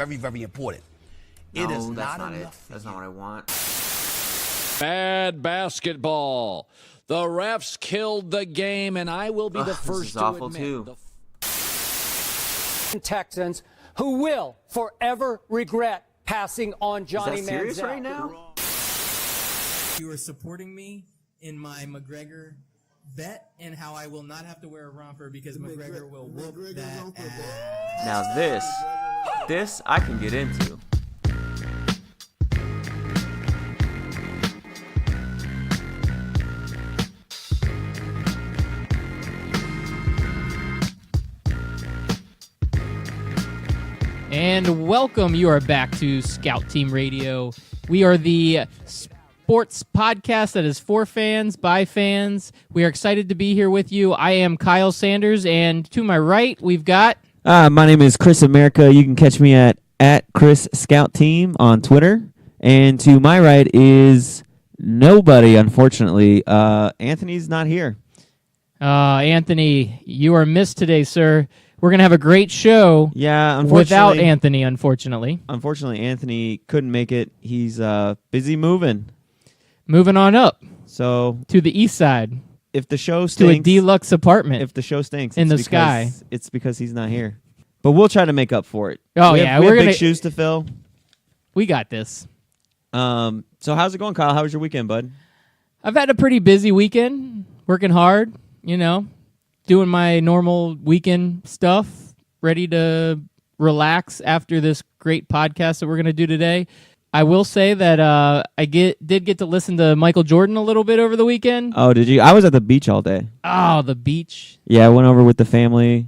very, very important. No, It is that's not not it. enough. That's not what I want. Bad basketball. The refs killed the game, and I will be the first this is to awful admit. too. Texans who will forever regret passing on Johnny Is that serious Manziel. right now? You are supporting me in my McGregor bet and how I will not have to wear a romper because McGregor will whoop that ass. Now this I can get into. And welcome. You are back to Scout Team Radio. We are the sports podcast that is for fans, by fans. We are excited to be here with you. I am Kyle Sanders, and to my right, we've got... My name is Chris America. You can catch me at Chris Scout Team on Twitter. And to my right is nobody, unfortunately. Anthony's not here. Anthony, you are missed today, sir. We're going to have a great show without Anthony, unfortunately. Unfortunately, Anthony couldn't make it. He's busy moving. Moving on up. So to the east side. If the show stinks... To a deluxe apartment. If the show stinks... In the sky. It's because he's not here. But we'll try to make up for it. Oh, we yeah. We have big shoes to fill. We got this. So how's it going, Kyle? How was your weekend, bud? I've had a pretty busy weekend. Working hard, doing my normal weekend stuff, ready to relax after this great podcast that we're going to do today. I will say that I did get to listen to Michael Jordan a little bit over the weekend. Oh, did you? I was at the beach all day. Oh, the beach. Yeah, I went over with the family.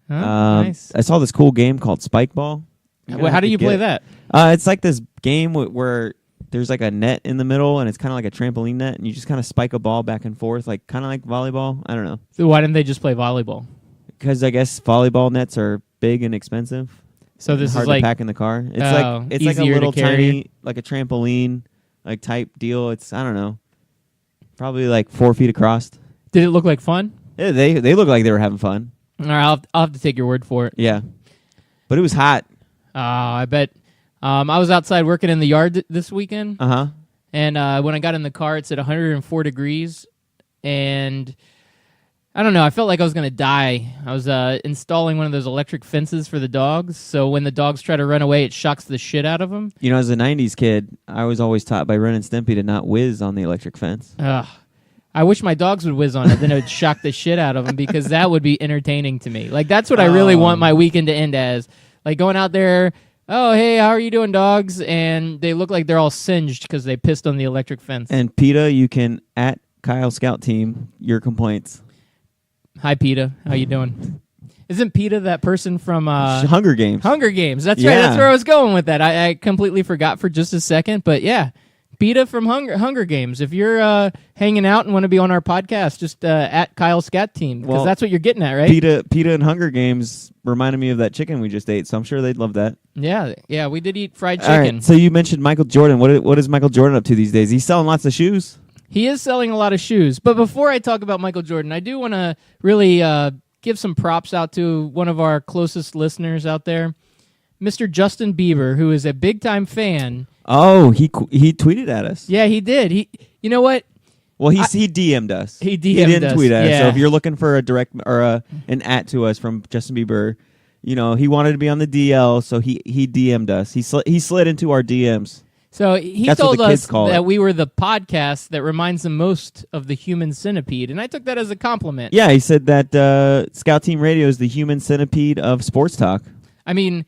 Nice. I saw this cool game called Spike Ball. How do you play that? It's like this game where there's like a net in the middle, and it's kind of like a trampoline net, and you just kind of spike a ball back and forth, like kind of like volleyball. I don't know. So why didn't they just play volleyball? Because I guess volleyball nets are big and expensive. So this hard is like to pack in the car. It's like a little tiny, like a trampoline, like type deal. It's I don't know, probably like 4 feet across. Did it look like fun? Yeah, they look like they were having fun. All right, I'll have to take your word for it. Yeah, but it was hot. I bet. I was outside working in the yard this weekend. Uh-huh. And when I got in the car, it's at 104 degrees. And I don't know, I felt like I was going to die. I was installing one of those electric fences for the dogs. So when the dogs try to run away, it shocks the shit out of them. As a 90s kid, I was always taught by Ren and Stimpy to not whiz on the electric fence. I wish my dogs would whiz on it, then it would shock the shit out of them because that would be entertaining to me. Like, that's what I really want my weekend to end as. Like, going out there, oh, hey, how are you doing, dogs? And they look like they're all singed because they pissed on the electric fence. And PETA, you can, at Kyle Scout Team, your complaints. Hi, PETA. How you doing? Isn't PETA that person from... Hunger Games. Hunger Games. That's right. That's where I was going with that. I completely forgot for just a second, but yeah. PETA from Hunger Games. If you're hanging out and want to be on our podcast, just at Kyle Scat Team, because that's what you're getting at, right? PETA and Hunger Games reminded me of that chicken we just ate, so I'm sure they'd love that. Yeah, we did eat fried chicken. All right, so you mentioned Michael Jordan. What is Michael Jordan up to these days? He's selling lots of shoes. He is selling a lot of shoes. But before I talk about Michael Jordan, I do want to really give some props out to one of our closest listeners out there, Mr. Justin Bieber, who is a big-time fan. Oh, he tweeted at us. Yeah, he did. You know what? Well, he DM'd us. He didn't tweet at us. So Yeah. if you're looking for a direct or an at to us from Justin Bieber, he wanted to be on the DL, so he DM'd us. He slid into our DMs. So he That's told what the kids us call that it. we were the podcast that reminds them most of the human centipede, and I took that as a compliment. Yeah, he said that Scout Team Radio is the human centipede of sports talk. I mean,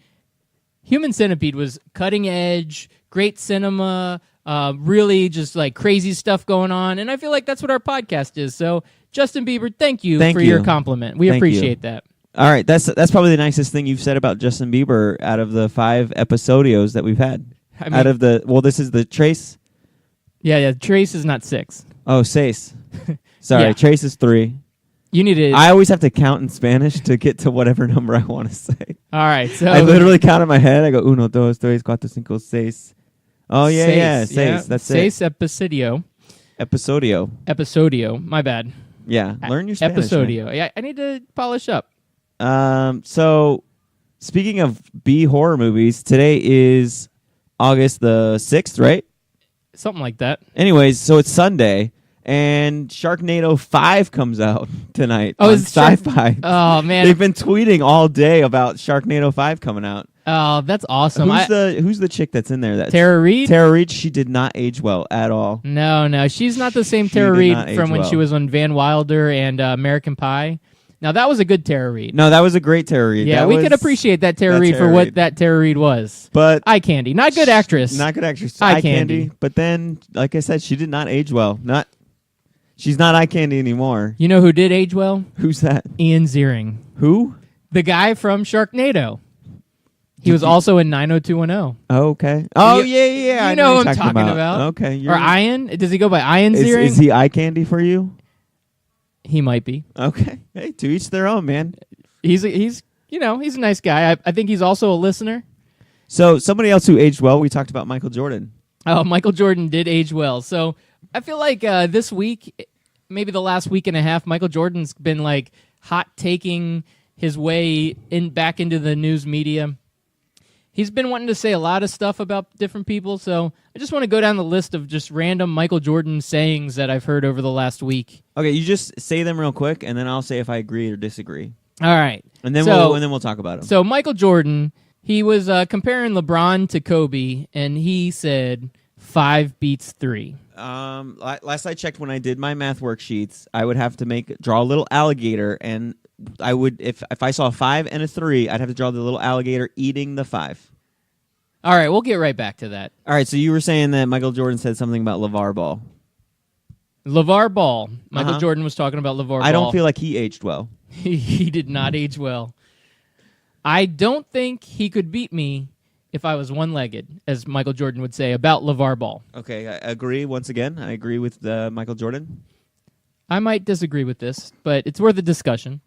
Human Centipede was cutting edge, great cinema, really just like crazy stuff going on, and I feel like that's what our podcast is. So, Justin Bieber, thank you for your compliment. We appreciate that. All right, that's probably the nicest thing you've said about Justin Bieber out of the 5 episodios that we've had. I mean, this is the Trace. Yeah, Trace is not 6. Oh, 6. Sorry, Yeah. Trace is 3. You need to. I always have to count in Spanish to get to whatever number I want to say. All right, so I literally count in my head. I go 1, 2, 3, 4, 5, 6. Oh yeah, 6. That's Seis it. episodio. Episodio. My bad. Yeah, learn your Spanish. Episodio. Yeah, I need to polish up. So Speaking of B horror movies, today is August the 6th, right? Something like that. Anyways, so it's Sunday, and Sharknado 5 comes out tonight on is Shark- Sci-Fi. Oh, man. They've been tweeting all day about Sharknado 5 coming out. Oh, that's awesome. Who's the chick that's in there? That's Tara Reid? Tara Reid, she did not age well at all. No. She's not the same She Tara did Reid not age from when well. she was on Van Wilder and American Pie. Now, that was a good Tara Reid. No, that was a great Tara Reid. Yeah, That we was- could appreciate that Tara that Reid Tara for what Reid. that Tara Reid was. But Eye candy. Not good actress. Not good actress. Eye Eye candy. candy. But then, like I said, she did not age well. She's not eye candy anymore. You know who did age well? Who's that? Ian Ziering. Who? The guy from Sharknado. He was also in 90210. Oh, okay. Oh, You- yeah. I You know what who I'm you're talking about. Okay. Or Ian? Does he go by Ian Ziering? Is he eye candy for you? He might be. Okay. Hey, to each their own, man. He's a nice guy. I think he's also a listener. So somebody else who aged well, we talked about Michael Jordan. Oh, Michael Jordan did age well. So I feel like this week, maybe the last week and a half, Michael Jordan's been like hot taking his way back into the news media. He's been wanting to say a lot of stuff about different people, so I just want to go down the list of just random Michael Jordan sayings that I've heard over the last week. Okay, you just say them real quick, and then I'll say if I agree or disagree, All right. and then So- we'll talk about them. So Michael Jordan, he was comparing LeBron to Kobe, and he said 5 beats 3. Last I checked, when I did my math worksheets, I would have to draw a little alligator, and I would if I saw a 5 and a 3, I'd have to draw the little alligator eating the 5. All right, we'll get right back to that. All right, so you were saying that Michael Jordan said something about LeVar Ball. LeVar Ball. Michael Uh-huh. Jordan was talking about LeVar Ball. I don't feel like he aged well. He did not age well. I don't think he could beat me if I was one-legged, as Michael Jordan would say about LeVar Ball. Okay, I agree once again. I agree with Michael Jordan. I might disagree with this, but it's worth a discussion.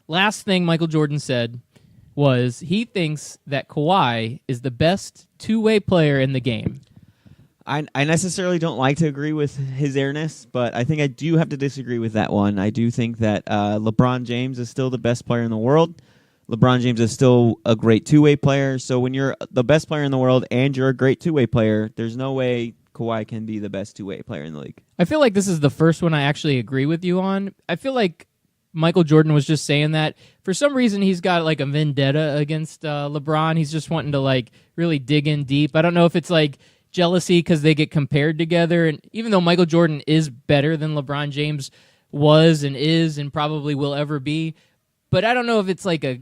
Last thing Michael Jordan said was he thinks that Kawhi is the best two-way player in the game. I necessarily don't like to agree with his airness, but I think I do have to disagree with that one. I do think that LeBron James is still the best player in the world. LeBron James is still a great two-way player. So when you're the best player in the world and you're a great two-way player, there's no way Kawhi can be the best two-way player in the league. I feel like this is the first one I actually agree with you on. I feel like Michael Jordan was just saying that. For some reason, he's got like a vendetta against LeBron. He's just wanting to like really dig in deep. I don't know if it's like jealousy because they get compared together. And even though Michael Jordan is better than LeBron James was and is and probably will ever be, but I don't know if it's like a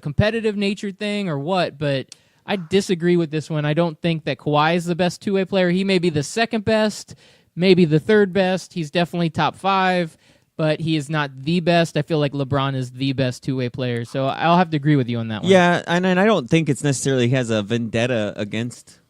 competitive nature thing or what, but I disagree with this one. I don't think that Kawhi is the best two-way player. He may be the second best, maybe the third best. He's definitely top 5, but he is not the best. I feel like LeBron is the best two-way player, so I'll have to agree with you on that one. Yeah, and I don't think it's necessarily he has a vendetta against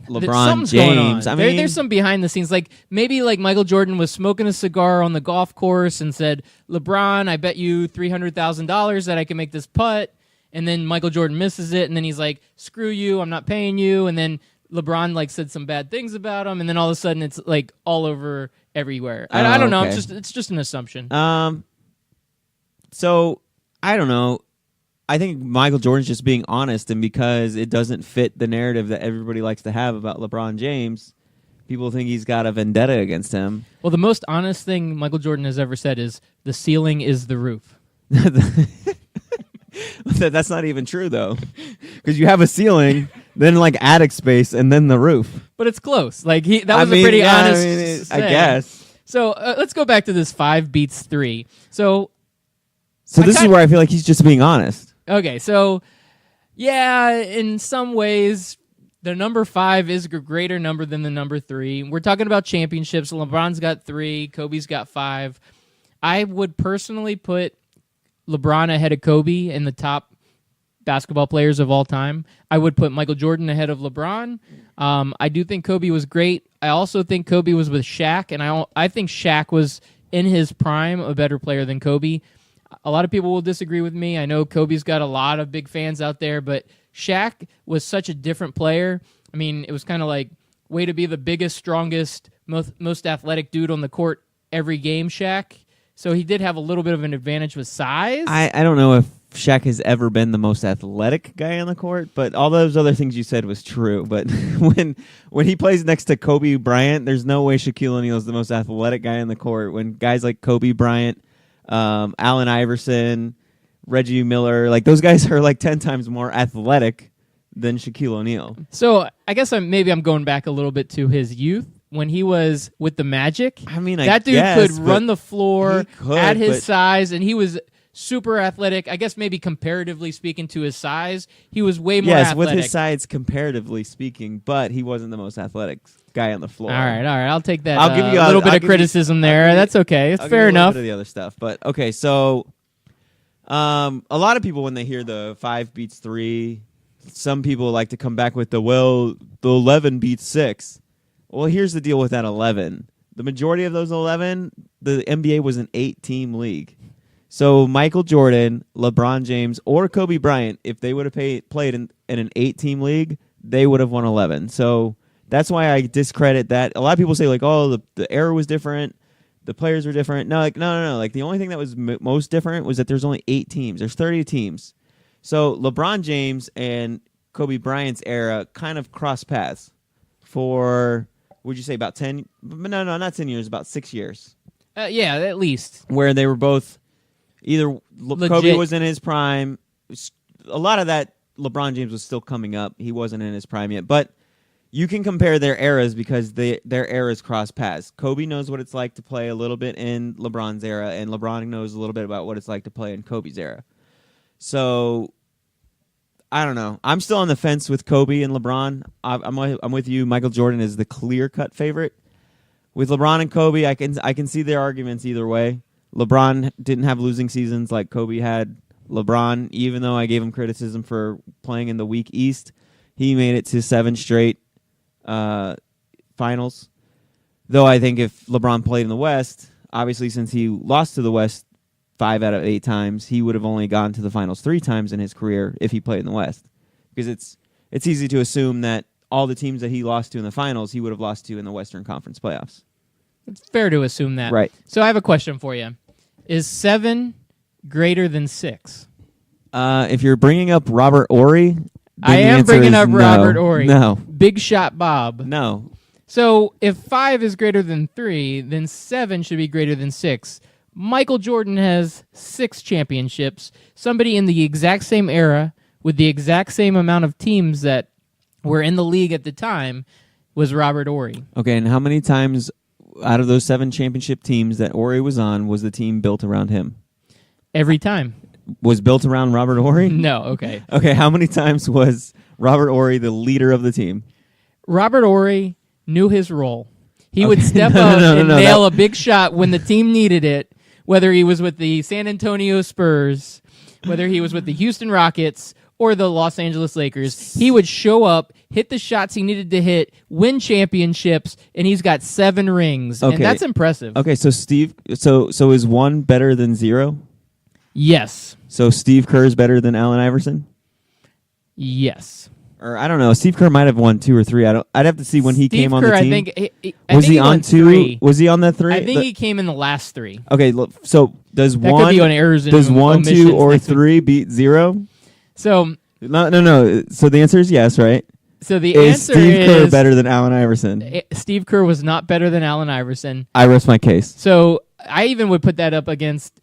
LeBron Something's going on. James. I mean, There's some behind the scenes. Like maybe like Michael Jordan was smoking a cigar on the golf course and said, "LeBron, I bet you $300,000 that I can make this putt." And then Michael Jordan misses it, and then he's like, "Screw you, I'm not paying you." And then LeBron like said some bad things about him, and then all of a sudden it's like all over everywhere. I don't know. okay. It's just an assumption. So I don't know. I think Michael Jordan's just being honest, and because it doesn't fit the narrative that everybody likes to have about LeBron James, people think he's got a vendetta against him. Well, the most honest thing Michael Jordan has ever said is the ceiling is the roof. That's not even true, though, because you have a ceiling, then like attic space, and then the roof. But it's close. Like that was a pretty honest. I saying. guess. So let's go back to this 5 beats 3. So This is where I feel like he's just being honest. okay, so yeah, in some ways, the number 5 is a greater number than the number 3. We're talking about championships. LeBron's got 3. Kobe's got 5. I would personally put LeBron ahead of Kobe in the top basketball players of all time. I would put Michael Jordan ahead of LeBron. I do think Kobe was great. I also think Kobe was with Shaq, and I think Shaq was in his prime a better player than Kobe. A lot of people will disagree with me. I know Kobe's got a lot of big fans out there, but Shaq was such a different player. I mean, it was kind of like way to be the biggest, strongest, most athletic dude on the court every game, Shaq. So he did have a little bit of an advantage with size. I don't know if Shaq has ever been the most athletic guy on the court, but all those other things you said was true. But when he plays next to Kobe Bryant, there's no way Shaquille O'Neal is the most athletic guy on the court. When guys like Kobe Bryant, Allen Iverson, Reggie Miller, like those guys are like 10 times more athletic than Shaquille O'Neal. So I guess I'm going back a little bit to his youth when he was with the Magic. I mean, that dude could run the floor at his but size, and he was super athletic. I guess maybe comparatively speaking to his size, he was way more athletic. Yes, with his size, comparatively speaking, but he wasn't the most athletic guy on the floor. All right. I'll take that. I'll give you a little bit of give criticism there. That's okay. It's I'll fair give you a little enough. bit of the other stuff, but okay. So, a lot of people when they hear the 5 beats 3, some people like to come back with the 11 beats 6. Well, here's the deal with that 11. The majority of those 11, the NBA was an 8-team league. So Michael Jordan, LeBron James, or Kobe Bryant, if they would have played in an 8-team league, they would have won 11. So that's why I discredit that. A lot of people say, like, oh, the era was different, the players were different. No. Like, the only thing that was most different was that there's only 8 teams. There's 30 teams. So LeBron James and Kobe Bryant's era kind of cross paths for, would you say, about 10? No, not 10 years, about 6 years. Yeah, at least. Where they were both either Legit. Kobe was in his prime. A lot of that, LeBron James was still coming up. He wasn't in his prime yet. But you can compare their eras because their eras cross paths. Kobe knows what it's like to play a little bit in LeBron's era, and LeBron knows a little bit about what it's like to play in Kobe's era. So, I don't know. I'm still on the fence with Kobe and LeBron. I'm with you. Michael Jordan is the clear-cut favorite. With LeBron and Kobe, I can see their arguments either way. LeBron didn't have losing seasons like Kobe had. LeBron, even though I gave him criticism for playing in the weak East, he made it to 7 straight finals. Though I think if LeBron played in the West, obviously since he lost to the West 5 out of 8 times, he would have only gone to the finals 3 times in his career if he played in the West. Because it's easy to assume that all the teams that he lost to in the finals, he would have lost to in the Western Conference playoffs. It's fair to assume that. Right. So I have a question for you. Is 7 greater than 6? If you're bringing up Robert Ory, I the am answer bringing is up no. Robert Ory. No. Big Shot Bob. No. So if 5 is greater than 3, then 7 should be greater than 6. Michael Jordan has 6 championships. Somebody in the exact same era with the exact same amount of teams that were in the league at the time was Robert Ory. Okay, and how many times out of those 7 championship teams that Ory was on was the team built around him? Every time. Was built around Robert Ory? No, okay. Okay, how many times was Robert Ory the leader of the team? Robert Ory knew his role. He would step No, up no, and no, nail a big shot when the team needed it, whether he was with the San Antonio Spurs, whether he was with the Houston Rockets, or the Los Angeles Lakers. He would show up, hit the shots he needed to hit, win championships, and he's got 7 rings. Okay. And that's impressive. Okay, so Steve, so is 1 better than 0? Yes. So Steve Kerr is better than Allen Iverson? Yes. Or I don't know. Steve Kerr might have won 2 or 3. I'd have to see when he Steve came on Kerr, the team. I think Was he on won 2? 3. Was he on that 3? I think he came in the last 3. Okay, look, so does That 1 could be on errors and does 1, 2, omissions or next week. 3 beat 0? So No. So the answer is yes, right? the Is answer Steve Kerr is better than Allen Iverson? Steve Kerr was not better than Allen Iverson. I rest my case. So I even would put that up against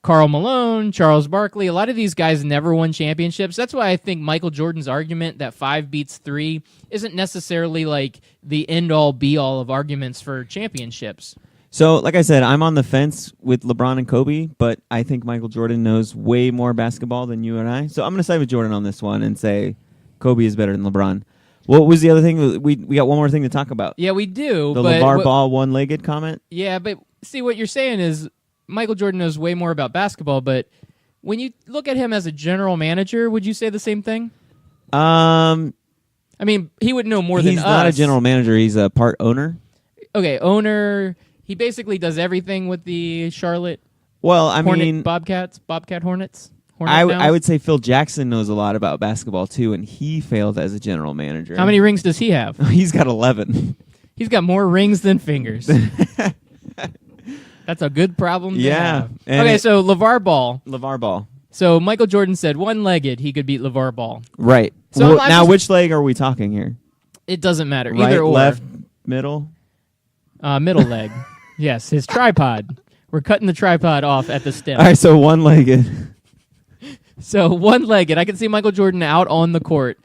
Karl Malone, Charles Barkley. A lot of these guys never won championships. That's why I think Michael Jordan's argument that 5 beats 3 isn't necessarily like the end-all, be-all of arguments for championships. So, like I said, I'm on the fence with LeBron and Kobe, but I think Michael Jordan knows way more basketball than you and I. So I'm going to side with Jordan on this one and say Kobe is better than LeBron. What was the other thing? We got one more thing to talk about. Yeah, we do. The but LeVar Ball one-legged comment? Yeah, but see, what you're saying is Michael Jordan knows way more about basketball, but when you look at him as a general manager, would you say the same thing? I mean, he would know more than us. He's not a general manager. He's a part owner. Okay, owner. He basically does everything with the Charlotte Well, I mean, Bobcat Hornets. I would say Phil Jackson knows a lot about basketball, too, and he failed as a general manager. How many rings does he have? He's got 11. He's got more rings than fingers. That's a good problem to have. And Okay, so LeVar Ball. LeVar Ball. So Michael Jordan said one-legged he could beat LeVar Ball. Right. So Well, I'm now, just- which leg are we talking here? It doesn't matter. Right, Either or. left, middle? Middle leg. Yes, his tripod. We're cutting the tripod off at the stem. All right, so one-legged. So one-legged. I can see Michael Jordan out on the court,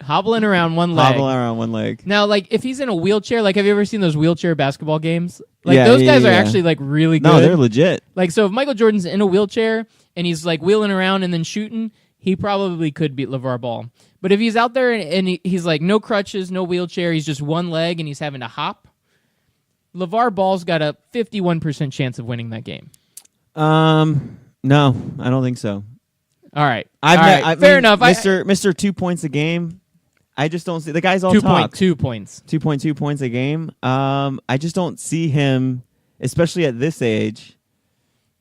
hobbling around one leg. Hobbling around one leg. Now, like, if he's in a wheelchair, like, have you ever seen those wheelchair basketball games? Like, Yeah, those yeah, guys are yeah. actually, like, really good. No, they're legit. Like, so if Michael Jordan's in a wheelchair and he's, like, wheeling around and then shooting, he probably could beat LeVar Ball. But if he's out there and he's, like, no crutches, no wheelchair, he's just one leg and he's having to hop, LeVar Ball's got a 51% chance of winning that game. No, I don't think so. All right. Fair enough. Mr. 2 points a game. I just don't see the guy's all talk. 2.2 points. 2.2 points a game. I just don't see him, especially at this age,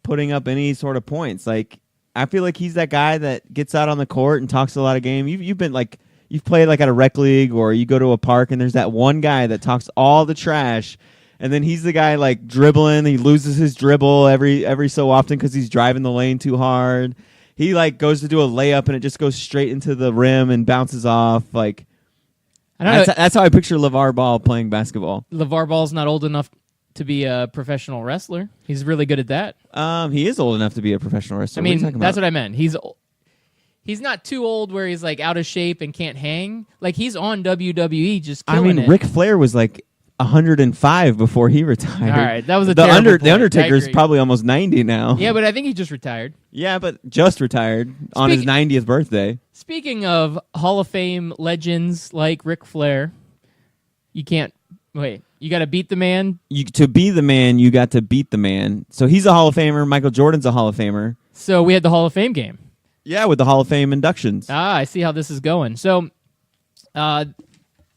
putting up any sort of points. Like, I feel like he's that guy that gets out on the court and talks a lot of game. You've been like, you've played like at a rec league or you go to a park and there's that one guy that talks all the trash. And then he's the guy like dribbling. He loses his dribble every so often because he's driving the lane too hard. He like goes to do a layup and it just goes straight into the rim and bounces off. Like, I don't know. that's how I picture LeVar Ball playing basketball. LeVar Ball's not old enough to be a professional wrestler. He's really good at that. He is old enough to be a professional wrestler. I mean, that's what I meant. He's not too old where he's like out of shape and can't hang. Like, he's on WWE just killing it. Ric Flair was like 105 before he retired. All right, that was a the terrible point. The Undertaker's I agree. probably almost 90 now. Yeah, but I think he just retired. Yeah, but just retired on his 90th birthday. Speaking of Hall of Fame legends like Ric Flair, you can't wait. You got to beat the man. To be the man, you got to beat the man. So he's a Hall of Famer. Michael Jordan's a Hall of Famer. So we had the Hall of Fame game. Yeah, with the Hall of Fame inductions. I see how this is going. So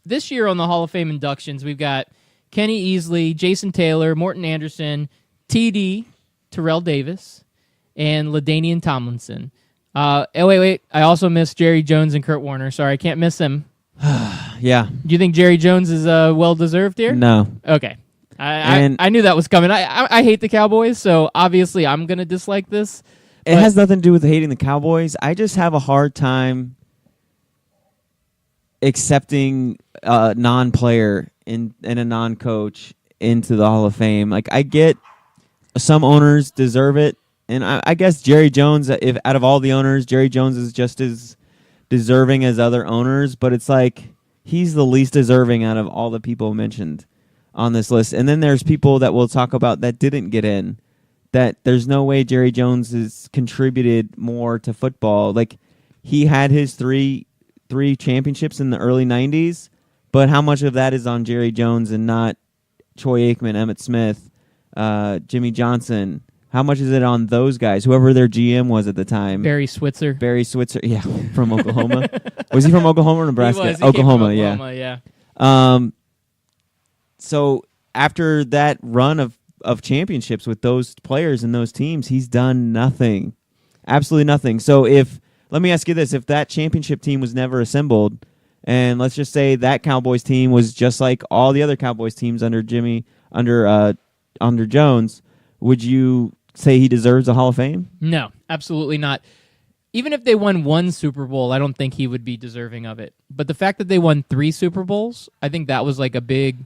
this year on the Hall of Fame inductions, we've got Kenny Easley, Jason Taylor, Morton Anderson, TD, Terrell Davis, and LaDainian Tomlinson. Wait. I also missed Jerry Jones and Kurt Warner. Sorry, I can't miss them. Yeah. Do you think Jerry Jones is well-deserved here? No. Okay. I knew that was coming. I hate the Cowboys, so obviously I'm going to dislike this. It has nothing to do with hating the Cowboys. I just have a hard time accepting a non-player and a non-coach into the Hall of Fame. Like, I get some owners deserve it, and I guess Jerry Jones, if out of all the owners, Jerry Jones is just as deserving as other owners, but it's like he's the least deserving out of all the people mentioned on this list. And then there's people that we'll talk about that didn't get in, that there's no way Jerry Jones has contributed more to football. Like, he had his three championships in the early 90s, but how much of that is on Jerry Jones and not Troy Aikman, Emmitt Smith, Jimmy Johnson? How much is it on those guys, whoever their GM was at the time? Barry Switzer. Yeah, from Oklahoma. Was he from Oklahoma or Nebraska? He was. He Oklahoma, came from Oklahoma, yeah. So after that run of championships with those players and those teams, he's done nothing. Absolutely nothing. So let me ask you this, if that championship team was never assembled, and let's just say that Cowboys team was just like all the other Cowboys teams under Jones, would you say he deserves a Hall of Fame? No, absolutely not. Even if they won one Super Bowl, I don't think he would be deserving of it. But the fact that they won 3 Super Bowls, I think that was like a big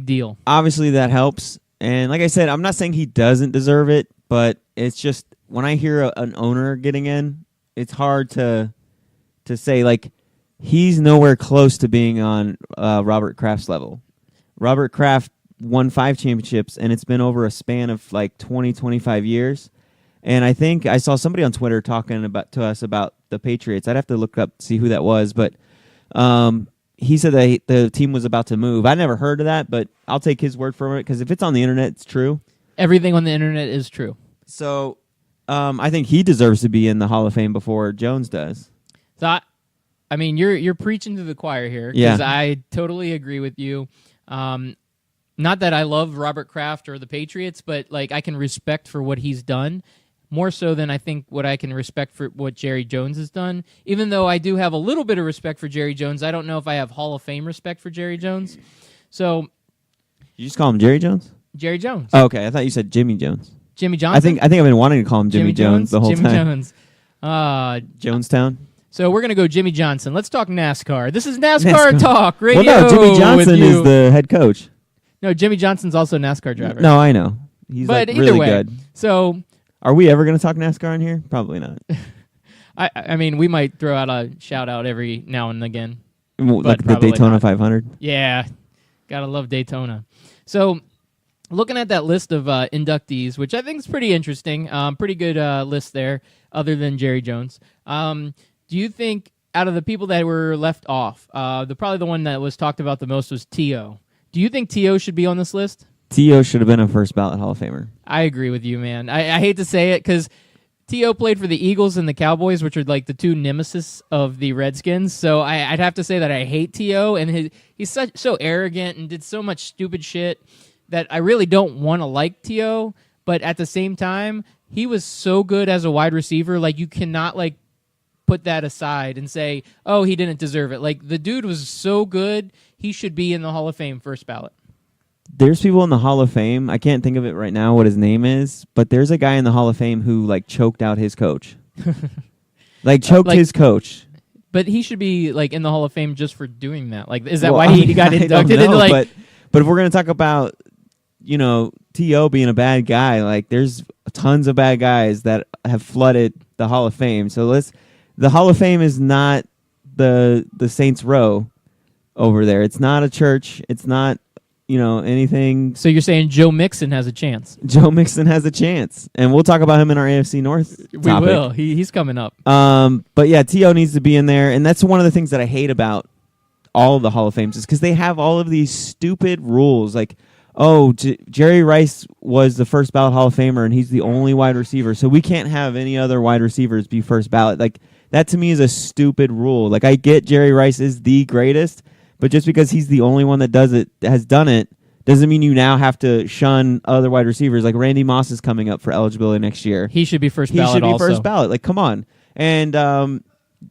deal. Obviously, that helps. And like I said, I'm not saying he doesn't deserve it, but it's just when I hear an owner getting in, it's hard to say, like, he's nowhere close to being on Robert Kraft's level. Robert Kraft won 5 championships, and it's been over a span of like 20, 25 years. And I think I saw somebody on Twitter talking to us about the Patriots. I'd have to look up, see who that was, but he said that the team was about to move. I never heard of that, but I'll take his word for it, because if it's on the internet, it's true. Everything on the internet is true. So I think he deserves to be in the Hall of Fame before Jones does. So, I mean, you're preaching to the choir here, because I totally agree with you. Not that I love Robert Kraft or the Patriots, but like I can respect for what he's done more so than I think what I can respect for what Jerry Jones has done. Even though I do have a little bit of respect for Jerry Jones, I don't know if I have Hall of Fame respect for Jerry Jones. So, you just call him Jerry Jones? Jerry Jones. Oh, okay, I thought you said Jimmy Jones. Jimmy Johnson? I think I've been wanting to call him Jimmy Jones the whole Jimmy time. Jones. Jonestown. So we're going to go Jimmy Johnson. Let's talk NASCAR. This is NASCAR Talk Radio. Well, no, Jimmy Johnson with is you. the head coach. No, Jimmy Johnson's also a NASCAR driver. No, I know. He's but like either really way, good. So Are we ever going to talk NASCAR in here? Probably not. I mean, we might throw out a shout out every now and again. Like the probably Daytona not. 500. Yeah, gotta love Daytona. So, looking at that list of inductees, which I think is pretty interesting, pretty good list there, other than Jerry Jones. Do you think out of the people that were left off, probably the one that was talked about the most was T.O. Do you think T.O. should be on this list? T.O. should have been a first ballot Hall of Famer. I agree with you, man. I hate to say it because T.O. played for the Eagles and the Cowboys, which are like the two nemesis of the Redskins. So I'd have to say that I hate T.O. and he's so arrogant and did so much stupid shit that I really don't want to like T.O. But at the same time, he was so good as a wide receiver. Like, you cannot like put that aside and say, oh, he didn't deserve it. Like, the dude was so good, he should be in the Hall of Fame first ballot. There's people in the Hall of Fame. I can't think of it right now what his name is, but there's a guy in the Hall of Fame who like choked out his coach. Choked his coach. But he should be like in the Hall of Fame just for doing that. Like, is that Well, why he got I don't inducted into know, like? but if we're gonna talk about T.O. being a bad guy, like there's tons of bad guys that have flooded the Hall of Fame. So the Hall of Fame is not the Saints Row over there. It's not a church. It's not anything. So you're saying Joe Mixon has a chance? Joe Mixon has a chance, and we'll talk about him in our AFC North topic. We will. He's coming up. But yeah, T.O. needs to be in there, and that's one of the things that I hate about all of the Hall of Fames is because they have all of these stupid rules, like, oh, Jerry Rice was the first ballot Hall of Famer, and he's the only wide receiver, so we can't have any other wide receivers be first ballot. Like, that to me is a stupid rule. Like, I get Jerry Rice is the greatest, but just because he's the only one that has done it, doesn't mean you now have to shun other wide receivers. Like Randy Moss is coming up for eligibility next year. He should be first ballot. He should be also. first ballot. Like, come on. And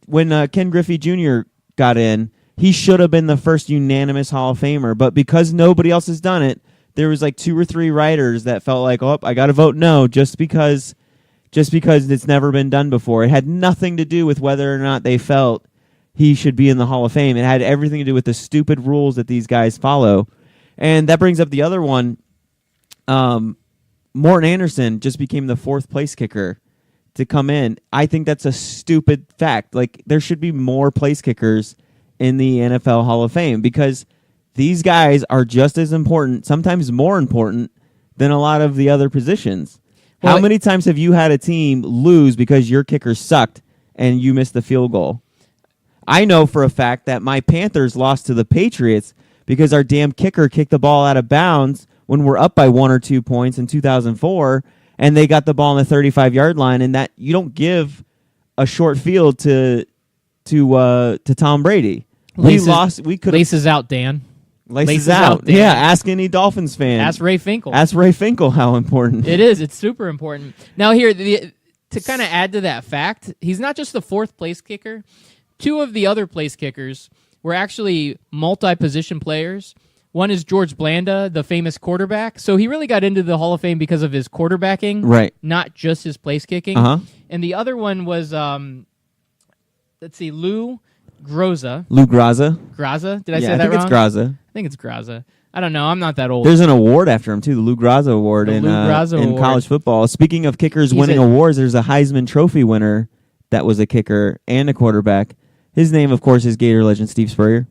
when Ken Griffey Jr. got in, he should have been the first unanimous Hall of Famer. But because nobody else has done it, there was like 2 or 3 writers that felt like, oh, I got to vote no just because it's never been done before. It had nothing to do with whether or not they felt he should be in the Hall of Fame. It had everything to do with the stupid rules that these guys follow. And that brings up the other one. Morton Anderson just became the 4th place kicker to come in. I think that's a stupid fact. Like, there should be more place kickers in the NFL Hall of Fame because these guys are just as important, sometimes more important, than a lot of the other positions. Well, how many times have you had a team lose because your kicker sucked and you missed the field goal? I know for a fact that my Panthers lost to the Patriots because our damn kicker kicked the ball out of bounds when we're up by 1 or 2 points in 2004, and they got the ball on the 35-yard line, and that you don't give a short field to Tom Brady. We lost. We could laces out, Dan. Laces out. Dan. Yeah, ask any Dolphins fan. Ask Ray Finkel. Ask Ray Finkel how important. It is. It's super important. Now here, to kind of add to that fact, he's not just the 4th place kicker. 2 of the other place kickers were actually multi-position players. One is George Blanda, the famous quarterback. So he really got into the Hall of Fame because of his quarterbacking, right? Not just his place kicking. Uh-huh. And the other one was, Lou Groza. Lou Graza. Graza? Did I say I that think wrong? it's Graza. I think it's Graza. I don't know. I'm not that old. There's an award after him, too, the Lou Graza Award in Award. college football. Speaking of kickers winning awards, there's a Heisman Trophy winner that was a kicker and a quarterback. His name, of course, is Gator legend Steve Spurrier.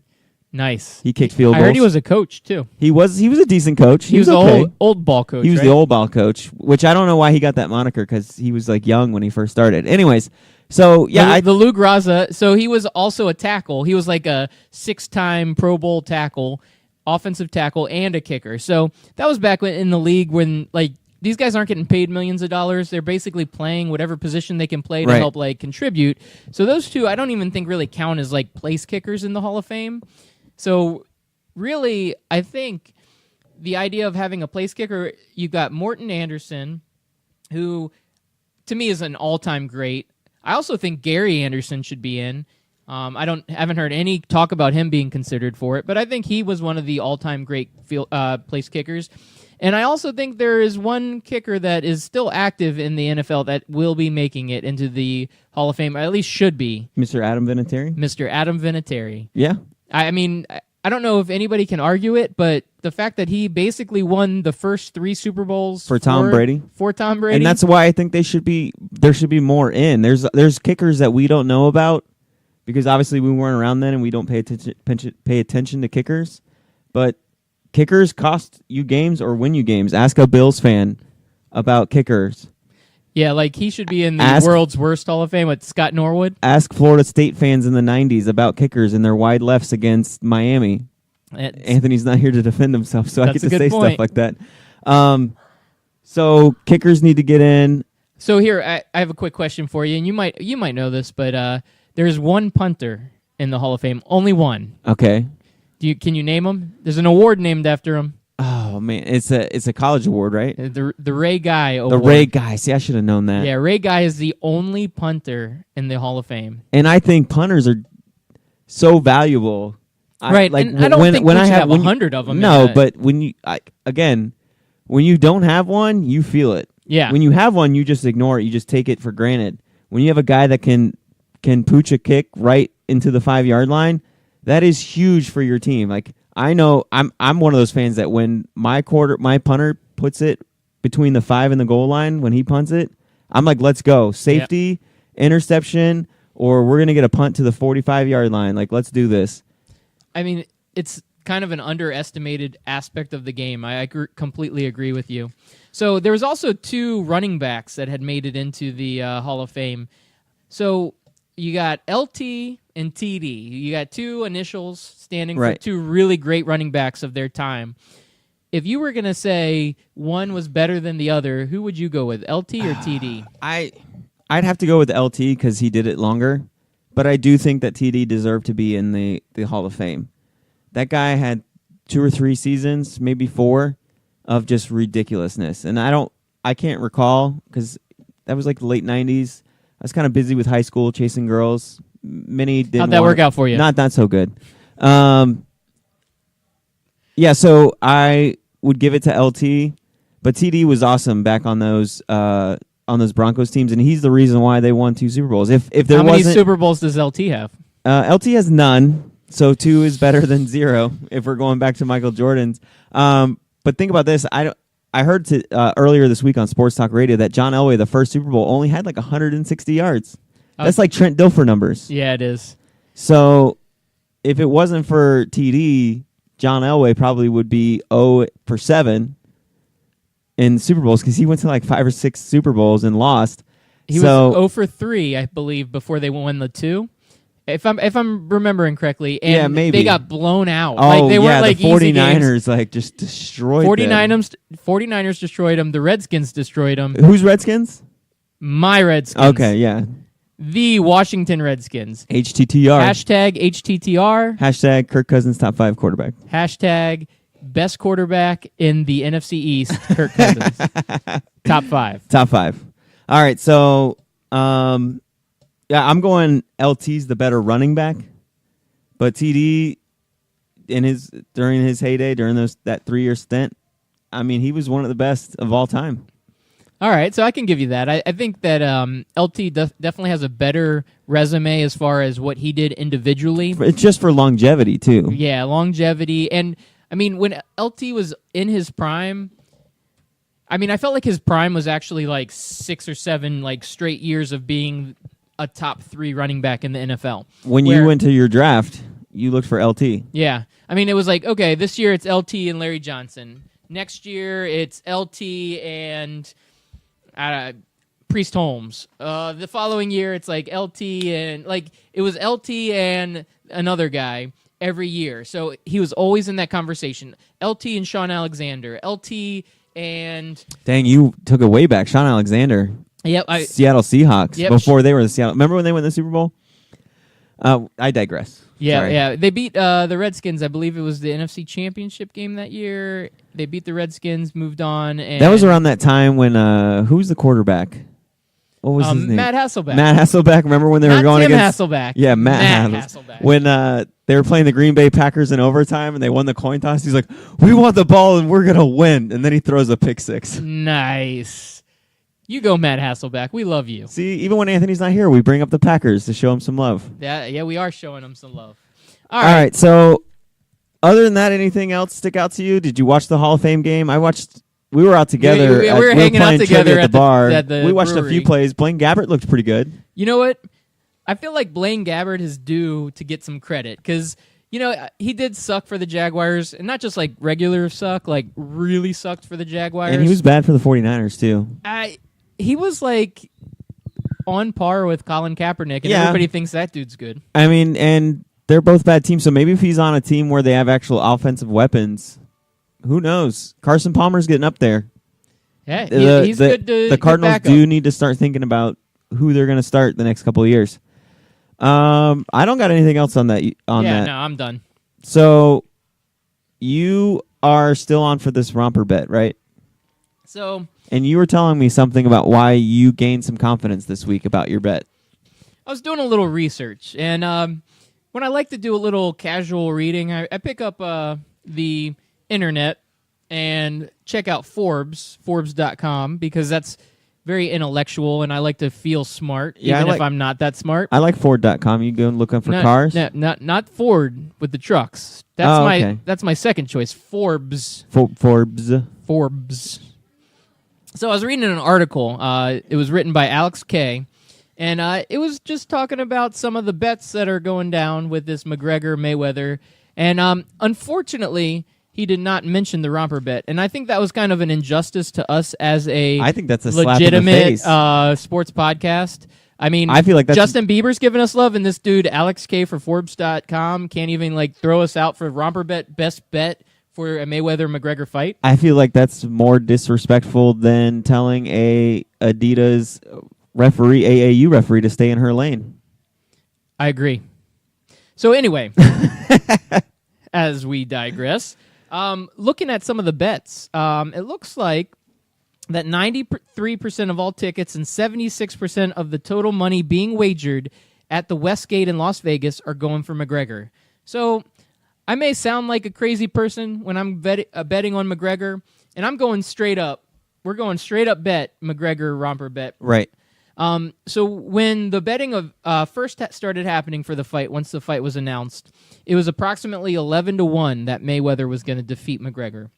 Nice. He kicked field goals. I heard he was a coach, too. He was a decent coach. He was okay. the old ball coach, He was right? the old ball coach, which I don't know why he got that moniker because he was like young when he first started. Anyways, so yeah. The Lou Graza, so he was also a tackle. He was like a 6-time Pro Bowl tackle, offensive tackle, and a kicker. So that was back in the league when like these guys aren't getting paid millions of dollars. They're basically playing whatever position they can play to help like contribute. So those 2 I don't even think really count as like place kickers in the Hall of Fame. So really, I think the idea of having a place kicker, you got Morton Anderson, who to me is an all-time great. I also think Gary Anderson should be in. Haven't heard any talk about him being considered for it, but I think he was one of the all-time great place kickers. And I also think there is one kicker that is still active in the NFL that will be making it into the Hall of Fame, or at least should be. Mr. Adam Vinatieri? Mr. Adam Vinatieri. Yeah. I mean, I don't know if anybody can argue it, but the fact that he basically won the first 3 Super Bowls For Tom Brady. For Tom Brady. And that's why I think there should be more in. There's kickers that we don't know about because obviously we weren't around then and we don't pay attention to kickers. But kickers cost you games or win you games. Ask a Bills fan about kickers. Yeah, like he should be in the world's worst Hall of Fame with Scott Norwood. Ask Florida State fans in the 90s about kickers and their wide lefts against Miami. Anthony's not here to defend himself, so I get to say stuff like that. So kickers need to get in. So here, I have a quick question for you, and you might know this, but there's one punter in the Hall of Fame, only one. Okay. Can you name him? There's an award named after him. Oh man, it's a college award, right? The Ray Guy Award. The Ray Guy. See, I should have known that. Yeah, Ray Guy is the only punter in the Hall of Fame. And I think punters are so valuable. Right, and I don't think we should have 100 of them. No, but when you when you don't have one, you feel it. Yeah. When you have one, you just ignore it. You just take it for granted. When you have a guy that can pooch a kick right into the 5-yard line, that is huge for your team. Like I know I'm one of those fans that when my punter puts it between the 5 and the goal line when he punts it, I'm like, let's go. Safety, interception, or we're going to get a punt to the 45-yard line. Like, let's do this. I mean, it's kind of an underestimated aspect of the game. I completely agree with you. So there was also 2 running backs that had made it into the Hall of Fame. So you got LT and TD. You got 2 initials standing for 2 really great running backs of their time. If you were going to say one was better than the other, who would you go with, LT or TD? I'd have to go with LT because he did it longer, but I do think that TD deserved to be in the Hall of Fame. That guy had 2 or 3 seasons, maybe 4, of just ridiculousness. And I can't recall because that was like the late 90s. I was kind of busy with high school, chasing girls. Many didn't. How'd that work out for you? Not so good. Yeah, so I would give it to LT, but TD was awesome back on those Broncos teams, and he's the reason why they won 2 Super Bowls. If there How many wasn't, Super Bowls does LT have? LT has none, so 2 is better than 0 if we're going back to Michael Jordan's. But think about this. I heard earlier this week on Sports Talk Radio that John Elway, the first Super Bowl, only had like 160 yards. That's like Trent Dilfer numbers. Yeah, it is. So if it wasn't for TD, John Elway probably would be 0 for 7 in Super Bowls because he went to like 5 or 6 Super Bowls and lost. He was 0 for 3, I believe, before they won the 2. If I'm remembering correctly, and yeah, maybe. They got blown out. Oh, like, they weren't like the 49ers easy games. Like just destroyed them. 49ers destroyed them. The Redskins destroyed them. Who's Redskins? My Redskins. Okay, yeah. The Washington Redskins. HTTR. Hashtag HTTR. Hashtag Kirk Cousins top 5 quarterback. Hashtag best quarterback in the NFC East, Kirk Cousins. Top 5. Top 5. All right, so yeah, I'm going LT's the better running back, but TD during his heyday, during that 3-year stint, I mean, he was one of the best of all time. All right, so I can give you that. I think that LT definitely has a better resume as far as what he did individually. It's just for longevity, too. Yeah, longevity. And, I mean, when LT was in his prime, I mean, I felt like his prime was actually like 6 or 7 like straight years of being a top 3 running back in the NFL. When you went to your draft, you looked for LT. Yeah. I mean, it was like, okay, this year it's LT and Larry Johnson. Next year it's LT and Priest Holmes. The following year it's like LT and like it was LT and another guy every year. So he was always in that conversation. LT and Sean Alexander. LT and... Dang, you took it way back. Sean Alexander. Yep, Seattle Seahawks. Yep. Before they were the Seattle. Remember when they won the Super Bowl? I digress. Yeah, Sorry. yeah. They beat the Redskins. I believe it was the NFC Championship game that year. They beat the Redskins, moved on. And that was around that time when who was the quarterback? What was his name? Matt Hasselbeck. Matt Hasselbeck. Remember when they were Not going Tim against Hasselbeck. Yeah, Matt Hasselbeck. When they were playing the Green Bay Packers in overtime and they won the coin toss, he's like, "We want the ball and we're gonna win," and then he throws a pick six. Nice. You go, Matt Hasselbeck. We love you. See, even when Anthony's not here, we bring up the Packers to show him some love. Yeah, we are showing him some love. All right. So, other than that, anything else stick out to you? Did you watch the Hall of Fame game? I watched. We were out together. We were hanging out playing together trivia at the bar. the we watched a brewery. few plays. Blaine Gabbert looked pretty good. You know what? I feel like Blaine Gabbert is due to get some credit because, he did suck for the Jaguars, and not just like regular suck, like really sucked for the Jaguars. And he was bad for the 49ers, too. He was like on par with Colin Kaepernick, and Yeah. everybody thinks that dude's good. I mean, and they're both bad teams, so maybe if he's on a team where they have actual offensive weapons, who knows? Carson Palmer's getting up there. Yeah, he's the, good to The Cardinals backup. do need to start thinking about who they're going to start the next couple of years. I don't got anything else on that. No, I'm done. So you are still on for this romper bet, right? So And you were telling me something about why you gained some confidence this week about your bet. I was doing a little research, and when I like to do a little casual reading, I pick up the internet and check out Forbes.com, because that's very intellectual, and I like to feel smart, Yeah, even if I'm not that smart. I like Ford.com. You go looking for No, cars? No, not Ford with the trucks. That's my second choice. Forbes. Forbes. So I was reading an article. It was written by Alex Kay, and it was just talking about some of the bets that are going down with this McGregor-Mayweather. And unfortunately, he did not mention the romper bet. And I think that was kind of an injustice to us as I think that's a slap in the legitimate face. sports podcast. I mean, I feel like that's Justin Bieber's giving us love, and this dude, Alex K for Forbes.com, can't even throw us out for romper bet, best bet for a Mayweather-McGregor fight. I feel like that's more disrespectful than telling a Adidas referee, AAU referee, to stay in her lane. I agree. So anyway, as we digress, looking at some of the bets, it looks like that 93% of all tickets and 76% of the total money being wagered at the Westgate in Las Vegas are going for McGregor. So I may sound like a crazy person when I'm betting on McGregor, and I'm going straight up. We're going straight up bet McGregor romper bet. Right. So when the betting of first started happening for the fight, once the fight was announced, it was approximately 11-1 that Mayweather was going to defeat McGregor.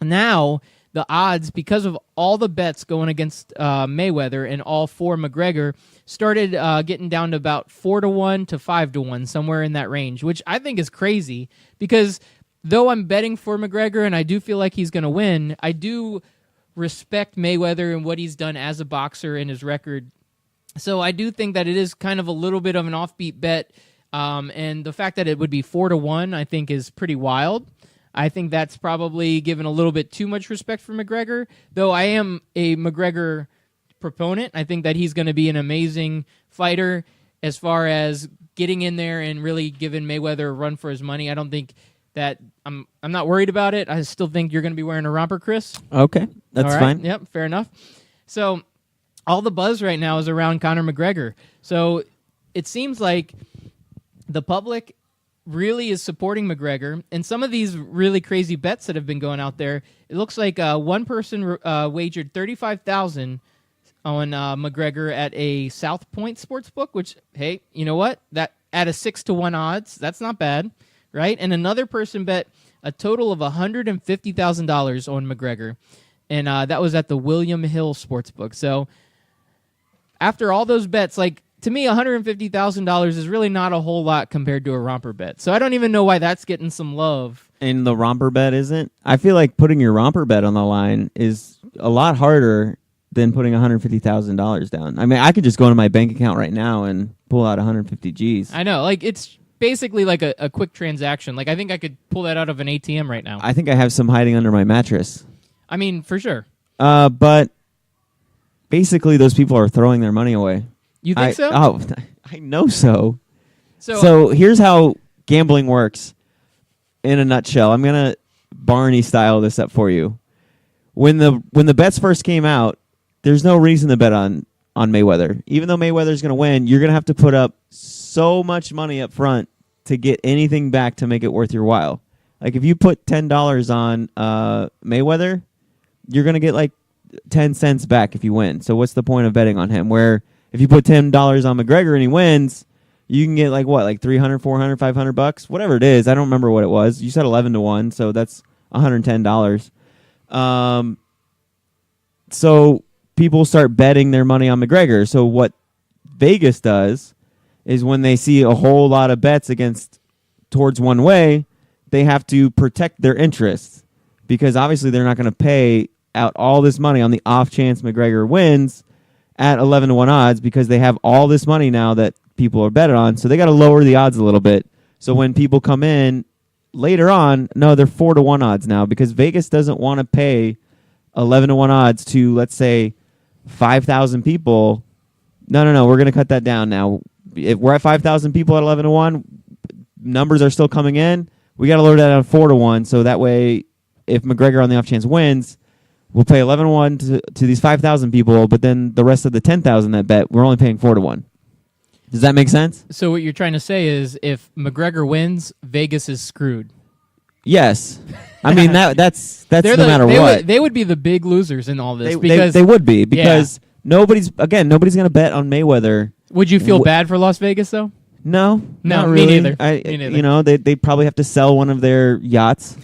Now the odds, because of all the bets going against Mayweather and all for McGregor, started getting down to about 4-1 to 5-1, somewhere in that range, which I think is crazy, because though I'm betting for McGregor and I do feel like he's going to win, I do respect Mayweather and what he's done as a boxer and his record. So I do think that it is kind of a little bit of an offbeat bet, and the fact that it would be 4-1, I think, is pretty wild. I think that's probably given a little bit too much respect for McGregor, though I am a McGregor proponent. I think that he's going to be an amazing fighter as far as getting in there and really giving Mayweather a run for his money. I don't think that I'm not worried about it. I still think you're going to be wearing a romper, Chris. Okay, that's All right. fine. Yep, fair enough. So all the buzz right now is around Conor McGregor. So it seems like the public really is supporting McGregor, and some of these really crazy bets that have been going out there, it looks like one person wagered $35,000 on McGregor at a South Point sportsbook, which, hey, you know what? That at a 6-1 odds, that's not bad, right? And another person bet a total of $150,000 on McGregor, and that was at the William Hill sportsbook. So after all those bets, to me, $150,000 is really not a whole lot compared to a romper bet. So I don't even know why that's getting some love. And the romper bet isn't? I feel like putting your romper bet on the line is a lot harder than putting $150,000 down. I mean, I could just go into my bank account right now and pull out 150 G's. I know. It's basically like a quick transaction. I think I could pull that out of an ATM right now. I think I have some hiding under my mattress. I mean, for sure. But basically, those people are throwing their money away. You think so? Oh, I know so. So So here's how gambling works in a nutshell. I'm going to Barney style this up for you. When the bets first came out, there's no reason to bet on on Mayweather. Even though Mayweather's going to win, you're going to have to put up so much money up front to get anything back to make it worth your while. Like if you put $10 on Mayweather, you're going to get like 10 cents back if you win. So what's the point of betting on him? Where if you put $10 on McGregor and he wins, you can get like what, like 300, 400, 500 bucks, whatever it is. I don't remember what it was. You said 11-1, so that's $110. So people start betting their money on McGregor. So what Vegas does is when they see a whole lot of bets towards one way, they have to protect their interests because obviously they're not going to pay out all this money on the off chance McGregor wins at 11-1 odds because they have all this money now that people are betting on. So they got to lower the odds a little bit. So when people come in later on, no, they're 4-1 odds now because Vegas doesn't want to pay 11-1 odds to, let's say, 5,000 people. No, we're going to cut that down now. If we're at 5,000 people at 11-1, numbers are still coming in. We got to lower that down 4-1, so that way, if McGregor on the off chance wins, we'll pay 11-1 to these 5,000 people, but then the rest of the 10,000 that bet, we're only paying 4-1. Does that make sense? So what you're trying to say is if McGregor wins, Vegas is screwed. Yes. I mean, that's no matter what. They would be the big losers in all this. They would be because nobody's going to bet on Mayweather. Would you feel bad for Las Vegas, though? No, not me really. neither. Me neither. You know, they probably have to sell one of their yachts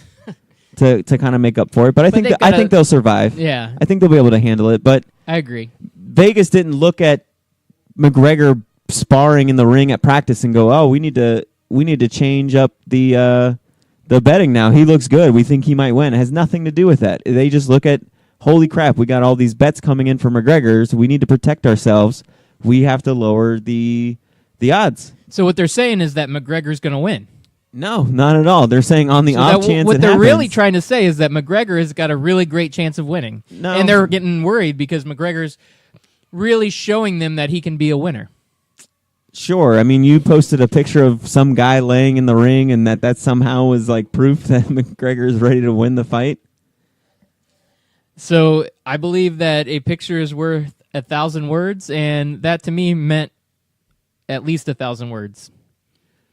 to kind of make up for it. But I think they'll survive. Yeah, I think they'll be able to handle it. But I agree. Vegas didn't look at McGregor sparring in the ring at practice and go, "Oh, we need to change up the betting now. He looks good. We think he might win." It has nothing to do with that. They just look at, holy crap, we got all these bets coming in for McGregor, so we need to protect ourselves. We have to lower the odds. So what they're saying is that McGregor's going to win. No, not at all. They're saying on the off chance what it they're happens. really trying to say is that McGregor has got a really great chance of winning. No. And they're getting worried because McGregor's really showing them that he can be a winner. Sure. I mean, you posted a picture of some guy laying in the ring and that somehow was like proof that McGregor is ready to win the fight. So I believe that a picture is worth 1,000 words, and that to me meant at least 1,000 words.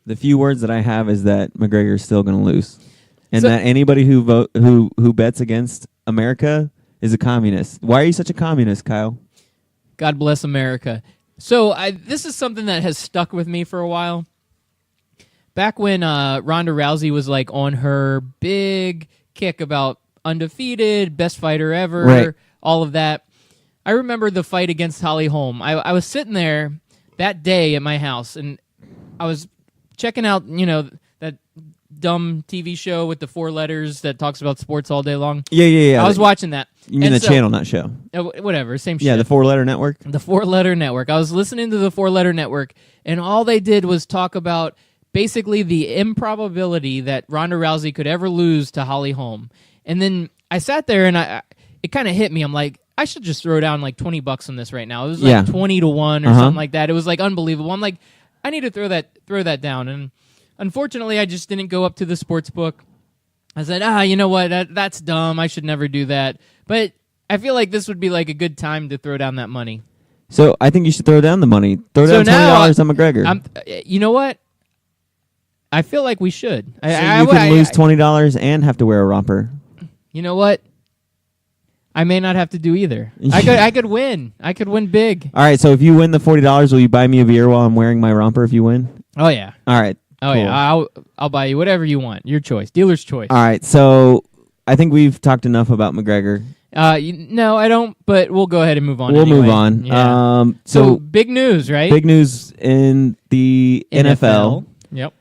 The few words that I have is that McGregor is still going to lose, and that anybody who bets against America is a communist. Why are you such a communist, Kyle? God bless America. So this is something that has stuck with me for a while. Back when Ronda Rousey was like on her big kick about undefeated, best fighter ever, right, all of that. I remember the fight against Holly Holm. I was sitting there that day at my house, and I was checking out, that dumb TV show with the 4 letters that talks about sports all day long. Yeah. I was watching that. You mean the channel, not show? Whatever, same shit. Yeah, the 4-letter network. The 4-letter network. I was listening to the 4-letter network, and all they did was talk about basically the improbability that Ronda Rousey could ever lose to Holly Holm. And then I sat there, and it kind of hit me. I'm like, I should just throw down like $20 on this right now. It was like 20-1 or something like that. It was like unbelievable. I'm like, I need to throw that down. And unfortunately, I just didn't go up to the sports book. I said, you know what? That's dumb. I should never do that. But I feel like this would be like a good time to throw down that money. So I think you should throw down the money. Throw down $20 on McGregor. You know what? I feel like we should. So you can lose $20 and have to wear a romper. You know what? I may not have to do either. I could win. I could win big. All right, so if you win the $40, will you buy me a beer while I'm wearing my romper if you win? Oh, yeah. All right. Oh, cool. yeah. I'll buy you whatever you want. Your choice. Dealer's choice. All right, so I think we've talked enough about McGregor. No, I don't, but we'll go ahead and move on. We'll anyway. move on. Yeah. So big news, right? Big news in the NFL. Yep.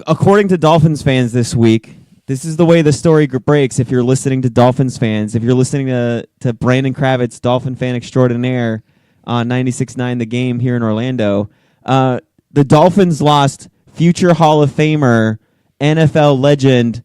According to Dolphins fans this week, this is the way the story breaks if you're listening to Dolphins fans. If you're listening to Brandon Kravitz, Dolphin fan extraordinaire, on 96.9 The Game here in Orlando, the Dolphins lost future Hall of Famer, NFL legend,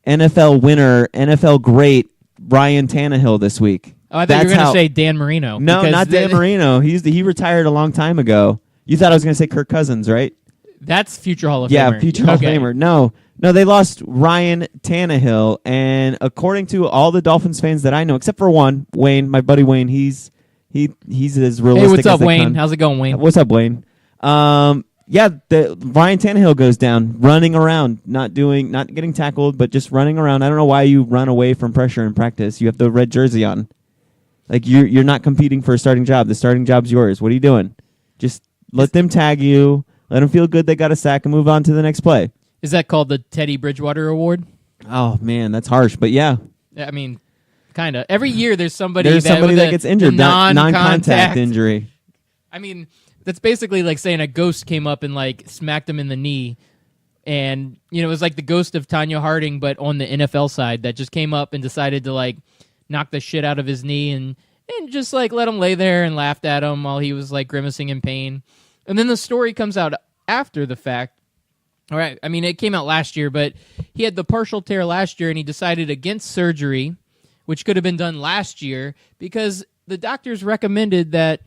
NFL winner, NFL great, Ryan Tannehill this week. Oh, I thought you were going to say Dan Marino. No, not Dan Marino. He retired a long time ago. You thought I was going to say Kirk Cousins, right? That's future Hall of Famer. Yeah, future Hall of Famer. No, they lost Ryan Tannehill, and according to all the Dolphins fans that I know, except for one, Wayne, my buddy Wayne, he's He's as realistic. Hey, what's up, as Wayne? How's it going, Wayne? What's up, Wayne? Ryan Tannehill goes down, running around, not getting tackled, but just running around. I don't know why you run away from pressure in practice. You have the red jersey on. Like you're not competing for a starting job. The starting job's yours. What are you doing? Just let them tag you. Let them feel good they got a sack and move on to the next play. Is that called the Teddy Bridgewater Award? Oh man, that's harsh, but yeah. I mean, kind of. Every year there's somebody that gets injured, non-contact injury. I mean, that's basically like saying a ghost came up and like smacked him in the knee. And, it was like the ghost of Tanya Harding, but on the NFL side, that just came up and decided to like knock the shit out of his knee and just like let him lay there and laughed at him while he was like grimacing in pain. And then the story comes out after the fact. All right, I mean, it came out last year, but he had the partial tear last year and he decided against surgery, which could have been done last year, because the doctors recommended that,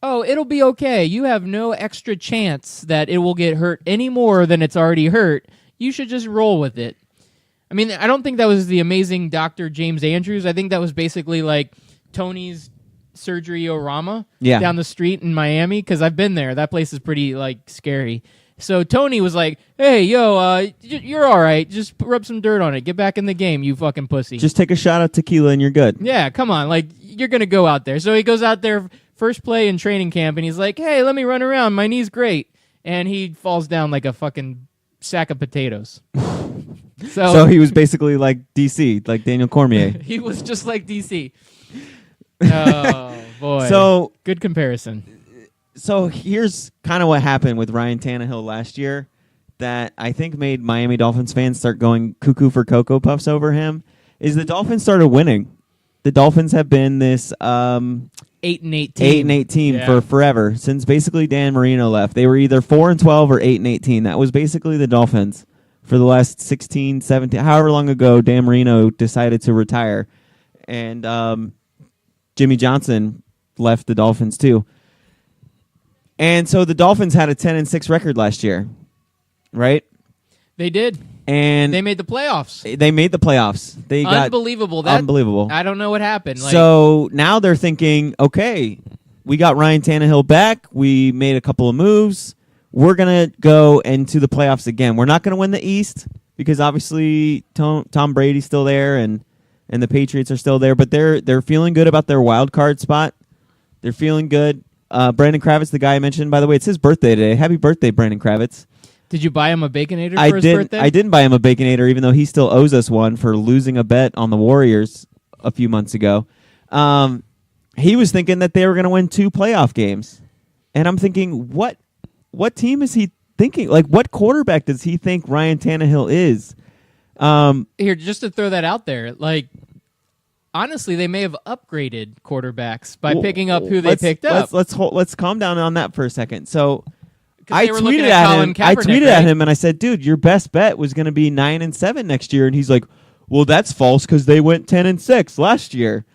it'll be okay. You have no extra chance that it will get hurt any more than it's already hurt. You should just roll with it. I mean, I don't think that was the amazing Dr. James Andrews. I think that was basically like Tony's Surgery-O-Rama down the street in Miami, because I've been there. That place is pretty like scary. So Tony was like, hey, you're all right. Just rub some dirt on it. Get back in the game, you fucking pussy. Just take a shot of tequila and you're good. Yeah, come on. Like, you're going to go out there. So he goes out there first play in training camp, and he's like, hey, let me run around. My knee's great. And he falls down like a fucking sack of potatoes. So he was basically like DC, like Daniel Cormier. He was just like DC. Oh, boy. So good comparison. So here's kind of what happened with Ryan Tannehill last year that I think made Miami Dolphins fans start going cuckoo for Cocoa Puffs over him, is the Dolphins started winning. The Dolphins have been this 8-8 team for forever, since basically Dan Marino left. They were either 4-12 or 8-18. That was basically the Dolphins for the last 16, 17, however long ago Dan Marino decided to retire. And Jimmy Johnson left the Dolphins too. And so the Dolphins had a 10-6 record last year, right? They did. And they made the playoffs. They made the playoffs. They unbelievable. got unbelievable. I don't know what happened. So now they're thinking, okay, we got Ryan Tannehill back. We made a couple of moves. We're going to go into the playoffs again. We're not going to win the East because obviously Tom Brady's still there and the Patriots are still there, but they're feeling good about their wild card spot. They're feeling good. Brandon Kravitz, the guy I mentioned, by the way, it's his birthday today. Happy birthday, Brandon Kravitz. Did you buy him a Baconator for his birthday? I didn't buy him a Baconator, even though he still owes us one for losing a bet on the Warriors a few months ago. He was thinking that they were going to win 2 playoff games. And I'm thinking, what team is he thinking? Like, what quarterback does he think Ryan Tannehill is? Here, just to throw that out there, like, honestly, they may have upgraded quarterbacks by picking up who they picked up. Let's calm down on that for a second. So I tweeted at at him and I said, dude, your best bet was going to be 9-7 next year. And he's like, well, that's false because they went 10-6 last year.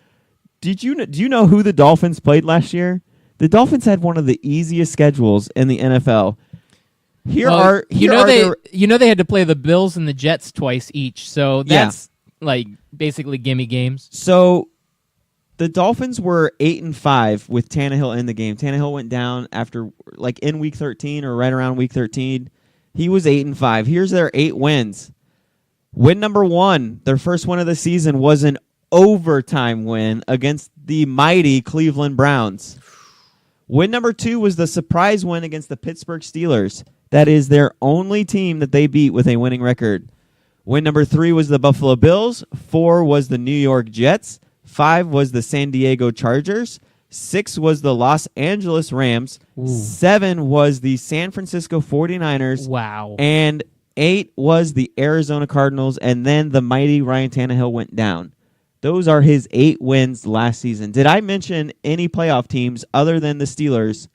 Do you know who the Dolphins played last year? The Dolphins had one of the easiest schedules in the NFL. They had to play the Bills and the Jets twice each. So that's like basically gimme games. So the Dolphins were 8-5 with Tannehill in the game. Tannehill went down after in week 13 or right around week 13. He was 8-5. Here's their 8 wins. Win number 1, their first win of the season, was an overtime win against the mighty Cleveland Browns. Win number 2 was the surprise win against the Pittsburgh Steelers. That is their only team that they beat with a winning record. Win number 3 was the Buffalo Bills. 4 was the New York Jets. 5 was the San Diego Chargers. 6 was the Los Angeles Rams. Ooh. 7 was the San Francisco 49ers. Wow. And 8 was the Arizona Cardinals. And then the mighty Ryan Tannehill went down. Those are his 8 wins last season. Did I mention any playoff teams other than the Steelers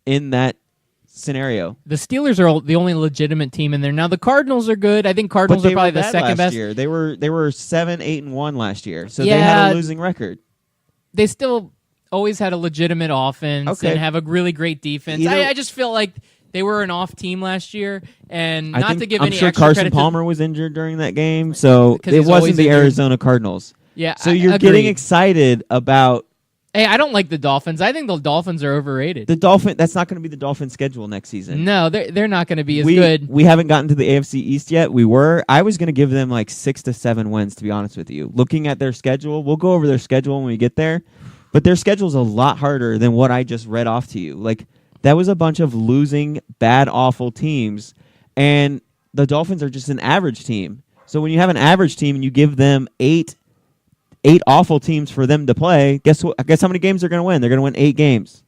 in that scenario? The Steelers are the only legitimate team in there. Now the Cardinals are good. I think Cardinals are probably the second best. Year. They were 7-8-1 last year. So they had a losing record. They still always had a legitimate offense and have a really great defense. I just feel like they were an off team last year, and I'm sure Carson Palmer was injured during that game, so it wasn't the Arizona Cardinals. Yeah, so you're getting excited about Hey, I don't like the Dolphins. I think the Dolphins are overrated. That's not going to be the Dolphins' schedule next season. No, they're not going to be as good. We haven't gotten to the AFC East yet. I was going to give them like 6 to 7 wins, to be honest with you. Looking at their schedule, we'll go over their schedule when we get there, but their schedule's a lot harder than what I just read off to you. Like, that was a bunch of losing, bad, awful teams, and the Dolphins are just an average team. So when you have an average team and you give them eight awful teams for them to play, guess how many games they're going to win? They're going to win 8 games.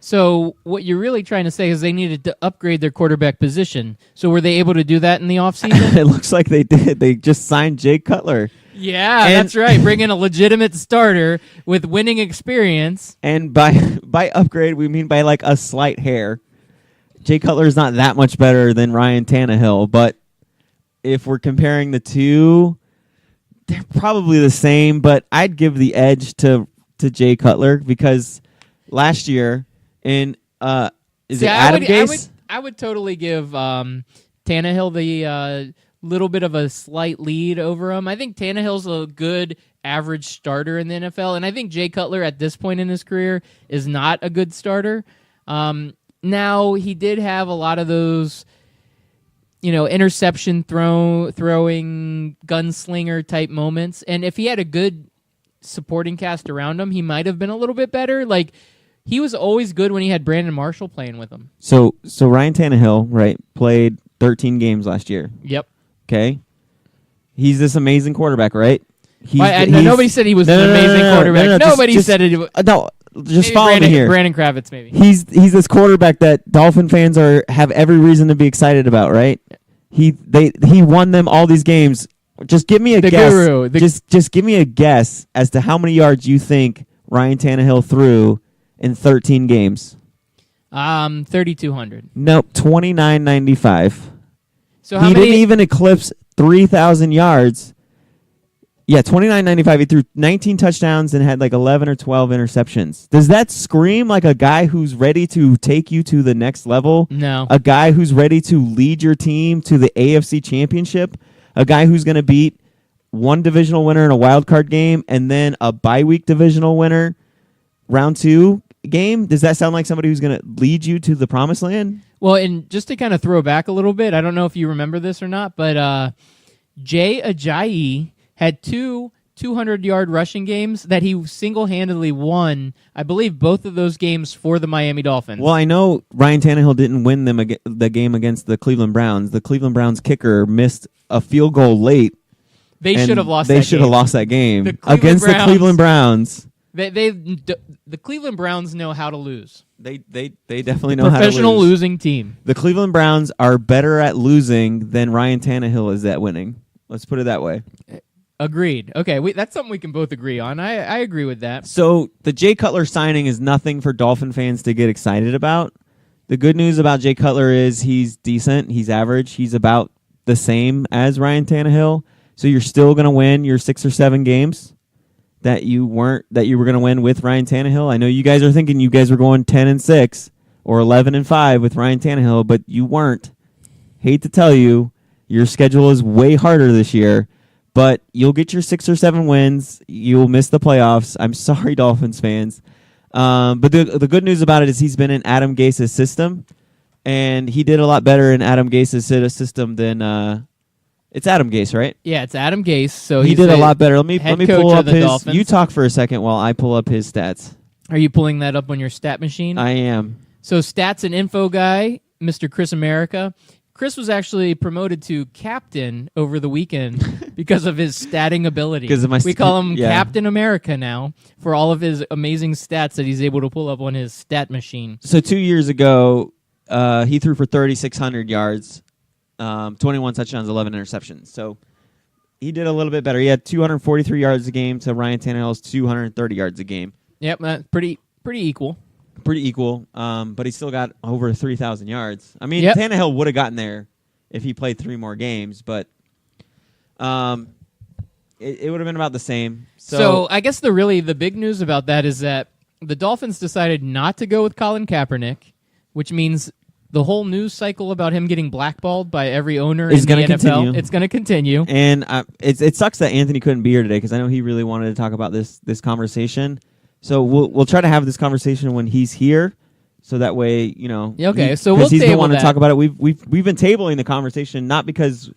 So what you're really trying to say is they needed to upgrade their quarterback position. So were they able to do that in the offseason? It looks like they did. They just signed Jay Cutler. Yeah, that's right. Bring in a legitimate starter with winning experience. And by upgrade, we mean by like a slight hair. Jay Cutler is not that much better than Ryan Tannehill, but if we're comparing the two, they're probably the same, but I'd give the edge to Jay Cutler because last year in Adam Gase? I would totally give Tannehill the little bit of a slight lead over him. I think Tannehill's a good average starter in the NFL, and I think Jay Cutler at this point in his career is not a good starter. Now, he did have a lot of those interception throwing gunslinger type moments. And if he had a good supporting cast around him, he might have been a little bit better. Like, he was always good when he had Brandon Marshall playing with him. So Ryan Tannehill, right, played 13 games last year. Yep. Okay. He's this amazing quarterback, right? Nobody said he was an amazing quarterback. Nobody said it. No, just follow me here. Brandon Kravitz, maybe. He's this quarterback that Dolphin fans have every reason to be excited about, right? He won them all these games. Just give me a guess. Guru. Just give me a guess as to how many yards you think Ryan Tannehill threw in 13 games. 3,200. Nope, 2,995. So he didn't even eclipse 3,000 yards. Yeah, 2,995. He threw 19 touchdowns and had like 11 or 12 interceptions. Does that scream like a guy who's ready to take you to the next level? No. A guy who's ready to lead your team to the AFC Championship? A guy who's going to beat one divisional winner in a wild card game and then a bye-week divisional winner round 2 game? Does that sound like somebody who's going to lead you to the promised land? Well, and just to kind of throw back a little bit, I don't know if you remember this or not, but Jay Ajayi had 2 200-yard rushing games that he single-handedly won, I believe, both of those games for the Miami Dolphins. Well, I know Ryan Tannehill didn't win them the game against the Cleveland Browns. The Cleveland Browns kicker missed a field goal late. They should have lost. They should have lost that game against the Cleveland Browns. The Cleveland Browns know how to lose. They definitely know how to lose. Professional losing team. The Cleveland Browns are better at losing than Ryan Tannehill is at winning. Let's put it that way. Agreed. Okay, that's something we can both agree on. I agree with that. So the Jay Cutler signing is nothing for Dolphin fans to get excited about. The good news about Jay Cutler is he's decent. He's average. He's about the same as Ryan Tannehill. So you're still going to win your 6 or 7 games that you were going to win with Ryan Tannehill. I know you guys are thinking you guys were going 10-6 or 11-5 with Ryan Tannehill, but you weren't. Hate to tell you, your schedule is way harder this year. But you'll get your 6 or 7 wins. You'll miss the playoffs. I'm sorry, Dolphins fans. But the good news about it is he's been in Adam Gase's system, and he did a lot better in Adam Gase's system than it's Adam Gase, right? Yeah, it's Adam Gase. So he did a lot better. Let me pull up his. Dolphins. You talk for a second while I pull up his stats. Are you pulling that up on your stat machine? I am. So stats and info guy, Mr. Chris America. Chris was actually promoted to captain over the weekend because of his statting ability. We call him Captain America now for all of his amazing stats that he's able to pull up on his stat machine. So 2 years ago, he threw for 3,600 yards, 21 touchdowns, 11 interceptions. So he did a little bit better. He had 243 yards a game to Ryan Tannehill's 230 yards a game. Yep, pretty equal. Pretty equal, but he still got over 3,000 yards. I mean, Tannehill would have gotten there if he played 3 more games, but it would have been about the same. So I guess the big news about that is that the Dolphins decided not to go with Colin Kaepernick, which means the whole news cycle about him getting blackballed by every owner in the NFL, continue. It's going to continue. And it sucks that Anthony couldn't be here today because I know he really wanted to talk about this conversation. So we'll try to have this conversation when he's here, so that way Yeah, okay, so we'll he's the table one to that. talk about it. We've been tabling the conversation not because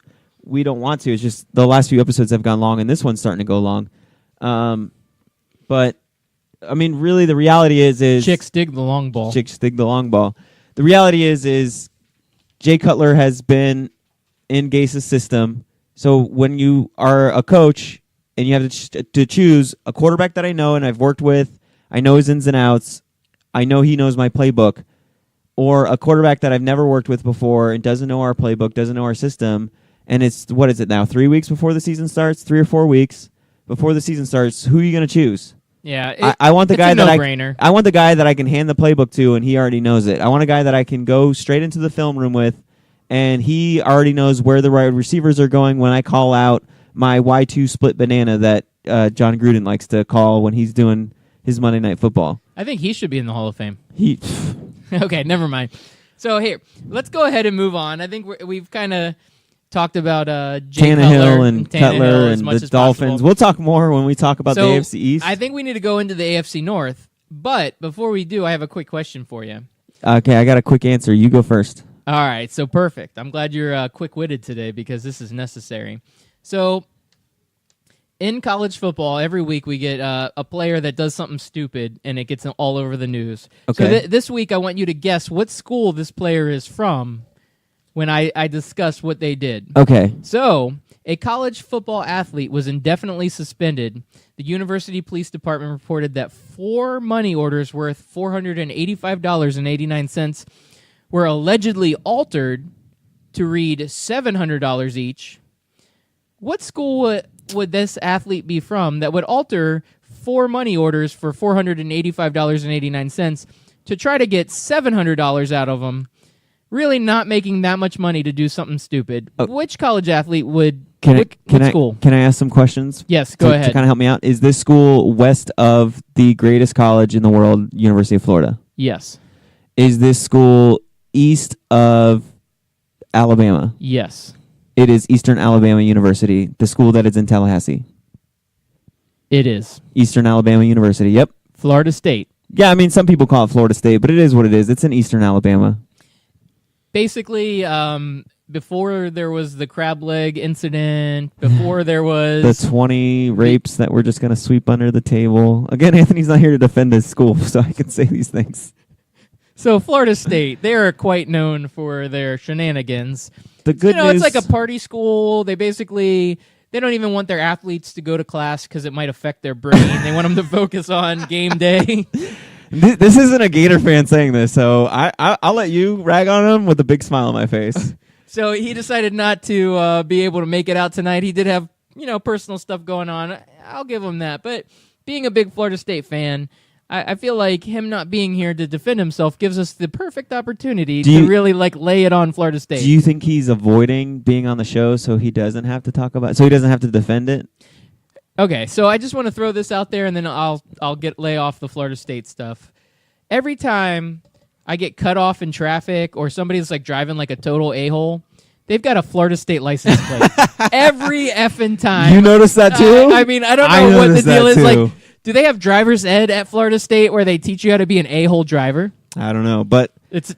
we don't want to. It's just the last few episodes have gone long, and this one's starting to go long. But I mean, really, the reality is Chicks dig the long ball. Chicks dig the long ball. The reality is Jay Cutler has been in Gase's system. So when you are a coach and you have to choose a quarterback that I know and I've worked with, I know his ins and outs, I know he knows my playbook, or a quarterback that I've never worked with before and doesn't know our playbook, doesn't know our system, and it's, what is it now, 3 weeks before the season starts, 3 or 4 weeks before the season starts, who are you going to choose? Yeah, I want the it's guy a that no-brainer. I want the guy that I can hand the playbook to and he already knows it. I want a guy that I can go straight into the film room with and he already knows where the right receivers are going when I call out my Y2 split banana that John Gruden likes to call when he's doing his Monday Night Football. I think he should be in the Hall of Fame. He Okay, never mind. So here, let's go ahead and move on. I think we've kind of talked about Jay Cutler Tannehill and Cutler Tannehill as and much the as Dolphins. possible. We'll talk more when we talk about the So, AFC East. I think we need to go into the AFC North. But before we do, I have a quick question for you. Okay, I got a quick answer. You go first. All right, so perfect. I'm glad you're quick-witted today because this is necessary. So in college football, every week we get a player that does something stupid, and it gets all over the news. Okay. So this week I want you to guess what school this player is from when I discuss what they did. Okay. So, a college football athlete was indefinitely suspended. The University Police Department reported that 4 money orders worth $485.89 were allegedly altered to read $700 each. What school would this athlete be from that would alter 4 money orders for $485.89 to try to get $700 out of them, really not making that much money to do something stupid? Which college athlete would... What school? Can I ask some questions? Yes, go ahead. To kind of help me out. Is this school west of the greatest college in the world, University of Florida? Yes. Is this school east of Alabama? Yes. It is Eastern Alabama University, the school that is in Tallahassee. It is. Eastern Alabama University, yep. Florida State. Yeah, I mean, some people call it Florida State, but it is what it is. It's in Eastern Alabama. Basically, before there was the crab leg incident, before there was... The 20 rapes that we're just going to sweep under the table. Again, Anthony's not here to defend his school, so I can say these things. So Florida State, they are quite known for their shenanigans. The good It's news... like a party school. They basically... They don't even want their athletes to go to class because it might affect their brain. They want them to focus on game day. This isn't a Gator fan saying this, so I'll let you rag on him with a big smile on my face. So he decided not to be able to make it out tonight. He did have, personal stuff going on. I'll give him that. But being a big Florida State fan, I feel like him not being here to defend himself gives us the perfect opportunity to really lay it on Florida State. Do you think he's avoiding being on the show so he doesn't have to talk about it, so he doesn't have to defend it? Okay, so I just want to throw this out there, and then I'll lay off the Florida State stuff. Every time I get cut off in traffic or somebody's driving like a total a-hole, they've got a Florida State license plate. Every effing time. You notice that too? I mean, I don't know what the deal is. Do they have driver's ed at Florida State where they teach you how to be an a-hole driver? I don't know, but it's a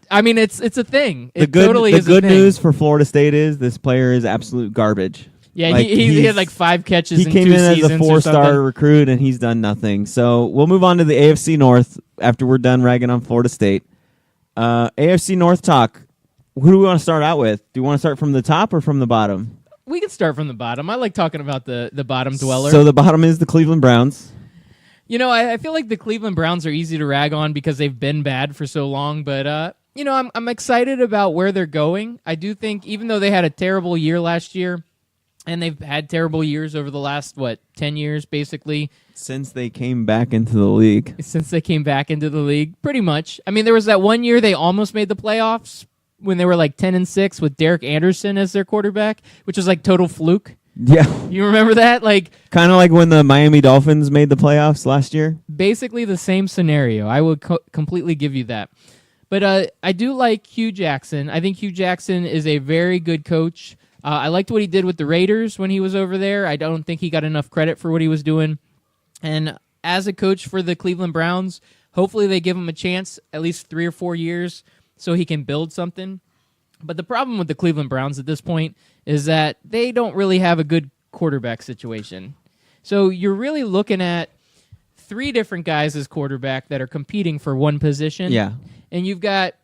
thing. The good news for Florida State is this player is absolute garbage. Yeah, he had 5 catches in 2 seasons. He came in as a 4-star recruit, and he's done nothing. So we'll move on to the AFC North after we're done ragging on Florida State. AFC North talk. Who do we want to start out with? Do you want to start from the top or from the bottom? We can start from the bottom. I like talking about the bottom dweller. So the bottom is the Cleveland Browns. I feel like the Cleveland Browns are easy to rag on because they've been bad for so long, but I'm excited about where they're going. I do think even though they had a terrible year last year, and they've had terrible years over the last 10 years basically since they came back into the league. Pretty much. I mean, there was that one year they almost made the playoffs when they were 10-6 with Derek Anderson as their quarterback, which was total fluke. Yeah. You remember that? Kind of like when the Miami Dolphins made the playoffs last year? Basically the same scenario. I would completely give you that. But I do like Hugh Jackson. I think Hugh Jackson is a very good coach. I liked what he did with the Raiders when he was over there. I don't think he got enough credit for what he was doing. And as a coach for the Cleveland Browns. Hopefully they give him a chance, at least 3 or 4 years, so he can build something. But the problem with the Cleveland Browns at this point is that they don't really have a good quarterback situation. So you're really looking at 3 different guys as quarterback that are competing for one position. Yeah. And you got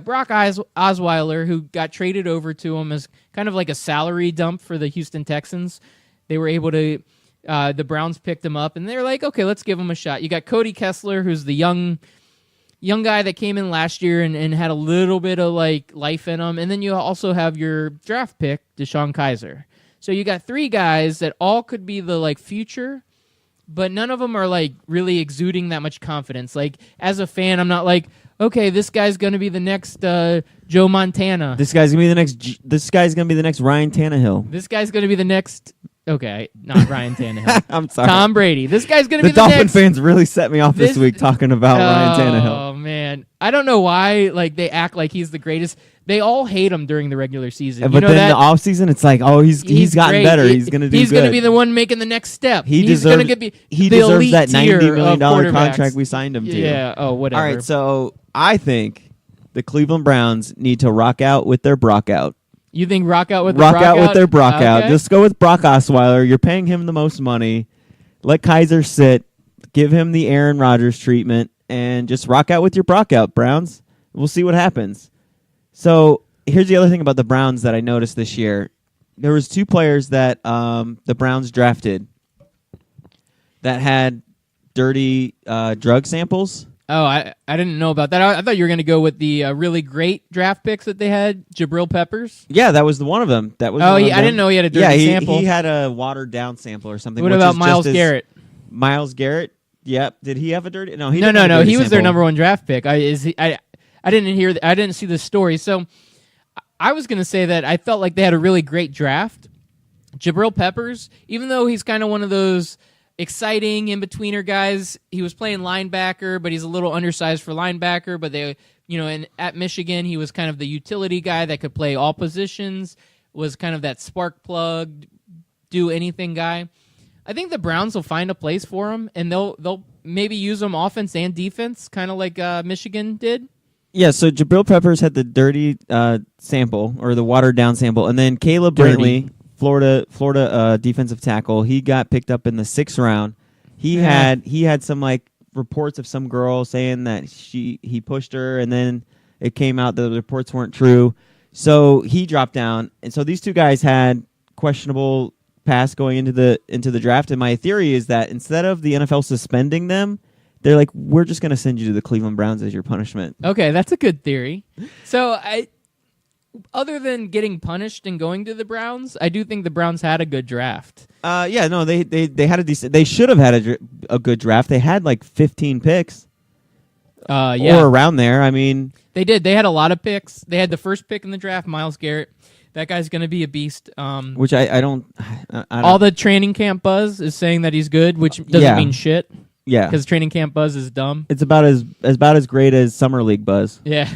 Brock Osweiler, who got traded over to him as kind of like a salary dump for the Houston Texans. They were able to, the Browns picked him up, and they're like, okay, let's give him a shot. You got Cody Kessler, who's the young guy that came in last year and had a little bit of like life in him. And then you also have your draft pick, Deshaun Kaiser. So you got 3 guys that all could be the like future, but none of them are like really exuding that much confidence. Like as a fan, I'm not like, okay, this guy's going to be the next Joe Montana. This guy's gonna be the next. This guy's gonna be the next Ryan Tannehill. This guy's going to be the next. Okay, not Ryan Tannehill. I'm sorry. Tom Brady. This guy's going to The be the Dolphin next. fans really set me off this This- week talking about Ryan Tannehill. Oh man, I don't know why. Like they act like he's the greatest. They all hate him during the regular season. But you know then that? the offseason, it's like, oh, he's gotten great. better. He's gonna do He's good. going to be the one making the next step. He He's deserves. going to be He the deserves elite that tier $90 million of quarterbacks. contract we signed him to. Yeah. Oh, whatever. All right. So I think the Cleveland Browns need to rock out with their Brock out. You think rock out with the Rock Brock out with their Brock out. Okay. Just go with Brock Osweiler. You're paying him the most money. Let Kaiser sit. Give him the Aaron Rodgers treatment, and just rock out with your Brock out, Browns. We'll see what happens. So here's the other thing about the Browns that I noticed this year. There was 2 players that the Browns drafted that had dirty drug samples. Oh, I didn't know about that. I thought you were going to go with the really great draft picks that they had, Jabril Peppers. Yeah, that was one of them. That was. Oh, one of I them. didn't know he had a dirty yeah, sample. he had a watered down sample or something. What which about is Myles just as- Garrett? Myles Garrett. Yep. Did he have a dirty? No, he No, didn't no, have a no. dirty He was their sample. number 1 draft pick. I didn't hear. I didn't see the story. So I was going to say that I felt like they had a really great draft. Jabril Peppers, even though he's kind of one of those exciting in-betweener guys, he was playing linebacker, but he's a little undersized for linebacker. But they, at Michigan, he was kind of the utility guy that could play all positions. Was kind of that spark plug, do anything guy. I think the Browns will find a place for him, and they'll maybe use him offense and defense, kind of like Michigan did. Yeah, so Jabril Peppers had the dirty sample or the watered down sample, and then Caleb Dirty. Brantley, Florida defensive tackle, he got picked up in the 6th round. He had some like reports of some girl saying that he pushed her, and then it came out that the reports weren't true. So he dropped down, and so these 2 guys had questionable pass going into the draft. And my theory is that instead of the NFL suspending them, they're like, we're just going to send you to the Cleveland Browns as your punishment. Okay, that's a good theory. So, other than getting punished and going to the Browns, I do think the Browns had a good draft. Yeah, no, they had a decent. They should have had a good draft. They had like 15 picks, Yeah, or around there. I mean, they did. They had a lot of picks. They had the first pick in the draft, Myles Garrett. That guy's going to be a beast. which I don't. All the training camp buzz is saying that he's good, which doesn't Yeah. mean shit yeah, because training camp buzz is dumb. it's about as great as summer league buzz. Yeah.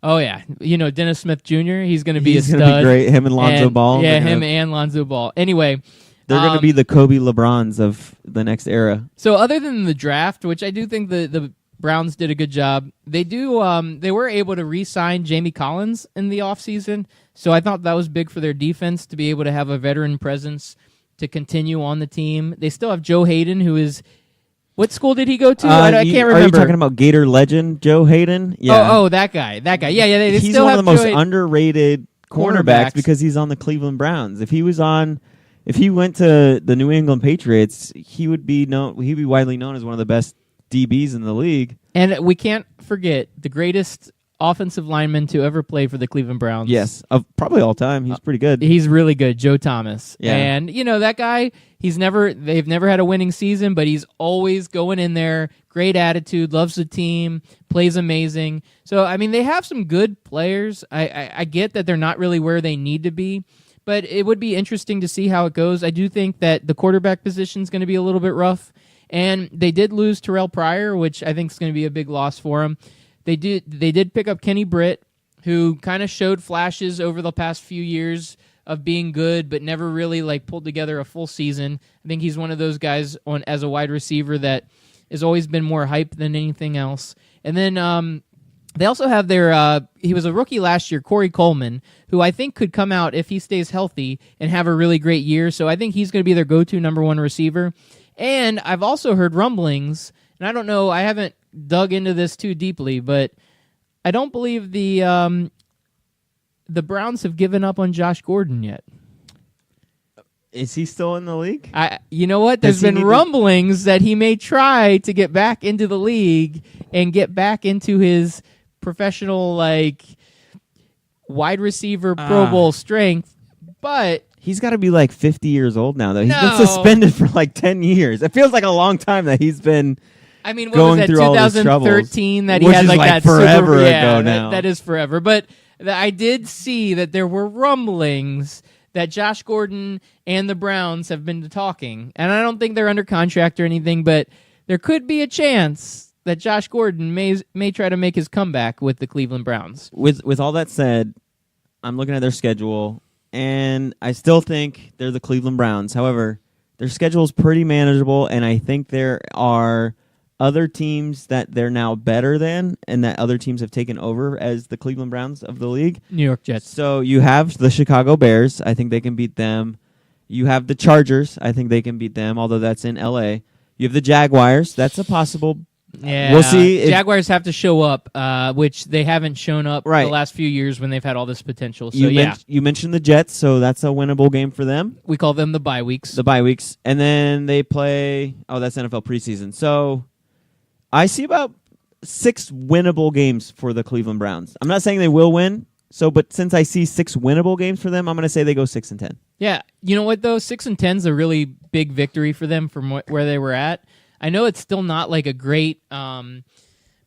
Oh yeah. Dennis Smith Jr. He's going to be He's a gonna stud. be great. Him and Lonzo Ball. Yeah, they're him gonna, and Lonzo Ball. Anyway, they're going to be the Kobe LeBrons of the next era. so other than the draft, which I do think the Browns did a good job, they were able to re-sign Jamie Collins in the offseason. So I thought that was big for their defense to be able to have a veteran presence to continue on the team. They still have Joe Hayden, who is what school did he go to? I can't remember. Are you talking about Gator legend Joe Hayden? Yeah. Oh, that guy. Yeah. They He's still one of have the most Joe Hayden. underrated cornerbacks because he's on the Cleveland Browns. If he went to the New England Patriots, he would be widely known as one of the best DBs in the league. And we can't forget the greatest offensive lineman to ever play for the Cleveland Browns. Yes, of probably all time. He's pretty good. He's really good, Joe Thomas. Yeah. And that guy, they've never had a winning season, but he's always going in there, great attitude, loves the team, plays amazing. So, I mean, they have some good players. I get that they're not really where they need to be, but it would be interesting to see how it goes. I do think that the quarterback position is going to be a little bit rough, and they did lose Terrell Pryor, which I think is going to be a big loss for him. They did pick up Kenny Britt, who kind of showed flashes over the past few years of being good, but never really like pulled together a full season. I think he's one of those guys as a wide receiver that has always been more hype than anything else. And then they also have he was a rookie last year, Corey Coleman, who I think could come out if he stays healthy and have a really great year. So I think he's going to be their go-to number one receiver. And I've also heard rumblings, and I don't know, I haven't dug into this too deeply, but I don't believe the Browns have given up on Josh Gordon yet. Is he still in the league? You know what? There's been rumblings that he may try to get back into the league and get back into his professional wide receiver Pro Bowl strength, but he's got to be 50 years old now, though. He's been suspended for 10 years. It feels like a long time that he's been. I mean, what going was that, through all this 2013 that he which had is that forever super, ago now. That is forever. But I did see that there were rumblings that Josh Gordon and the Browns have been talking, and I don't think they're under contract or anything, but there could be a chance that Josh Gordon may try to make his comeback with the Cleveland Browns. With all that said, I'm looking at their schedule, and I still think they're the Cleveland Browns. However, their schedule is pretty manageable, and I think there are other teams that they're now better than and that other teams have taken over as the Cleveland Browns of the league. New York Jets. So you have the Chicago Bears. I think they can beat them. You have the Chargers. I think they can beat them, although that's in L.A. You have the Jaguars. That's a possible. Yeah, we'll see. Jaguars have to show up, which they haven't shown up the last few years when they've had all this potential. So you mentioned the Jets, so that's a winnable game for them. We call them the bye weeks. The bye weeks. And then they play, that's NFL preseason. So I see about 6 winnable games for the Cleveland Browns. I'm not saying they will win, but since I see 6 winnable games for them, I'm going to say they go 6-10. Yeah, you know what though? 6-10 is a really big victory for them from where they were at. I know it's still not a great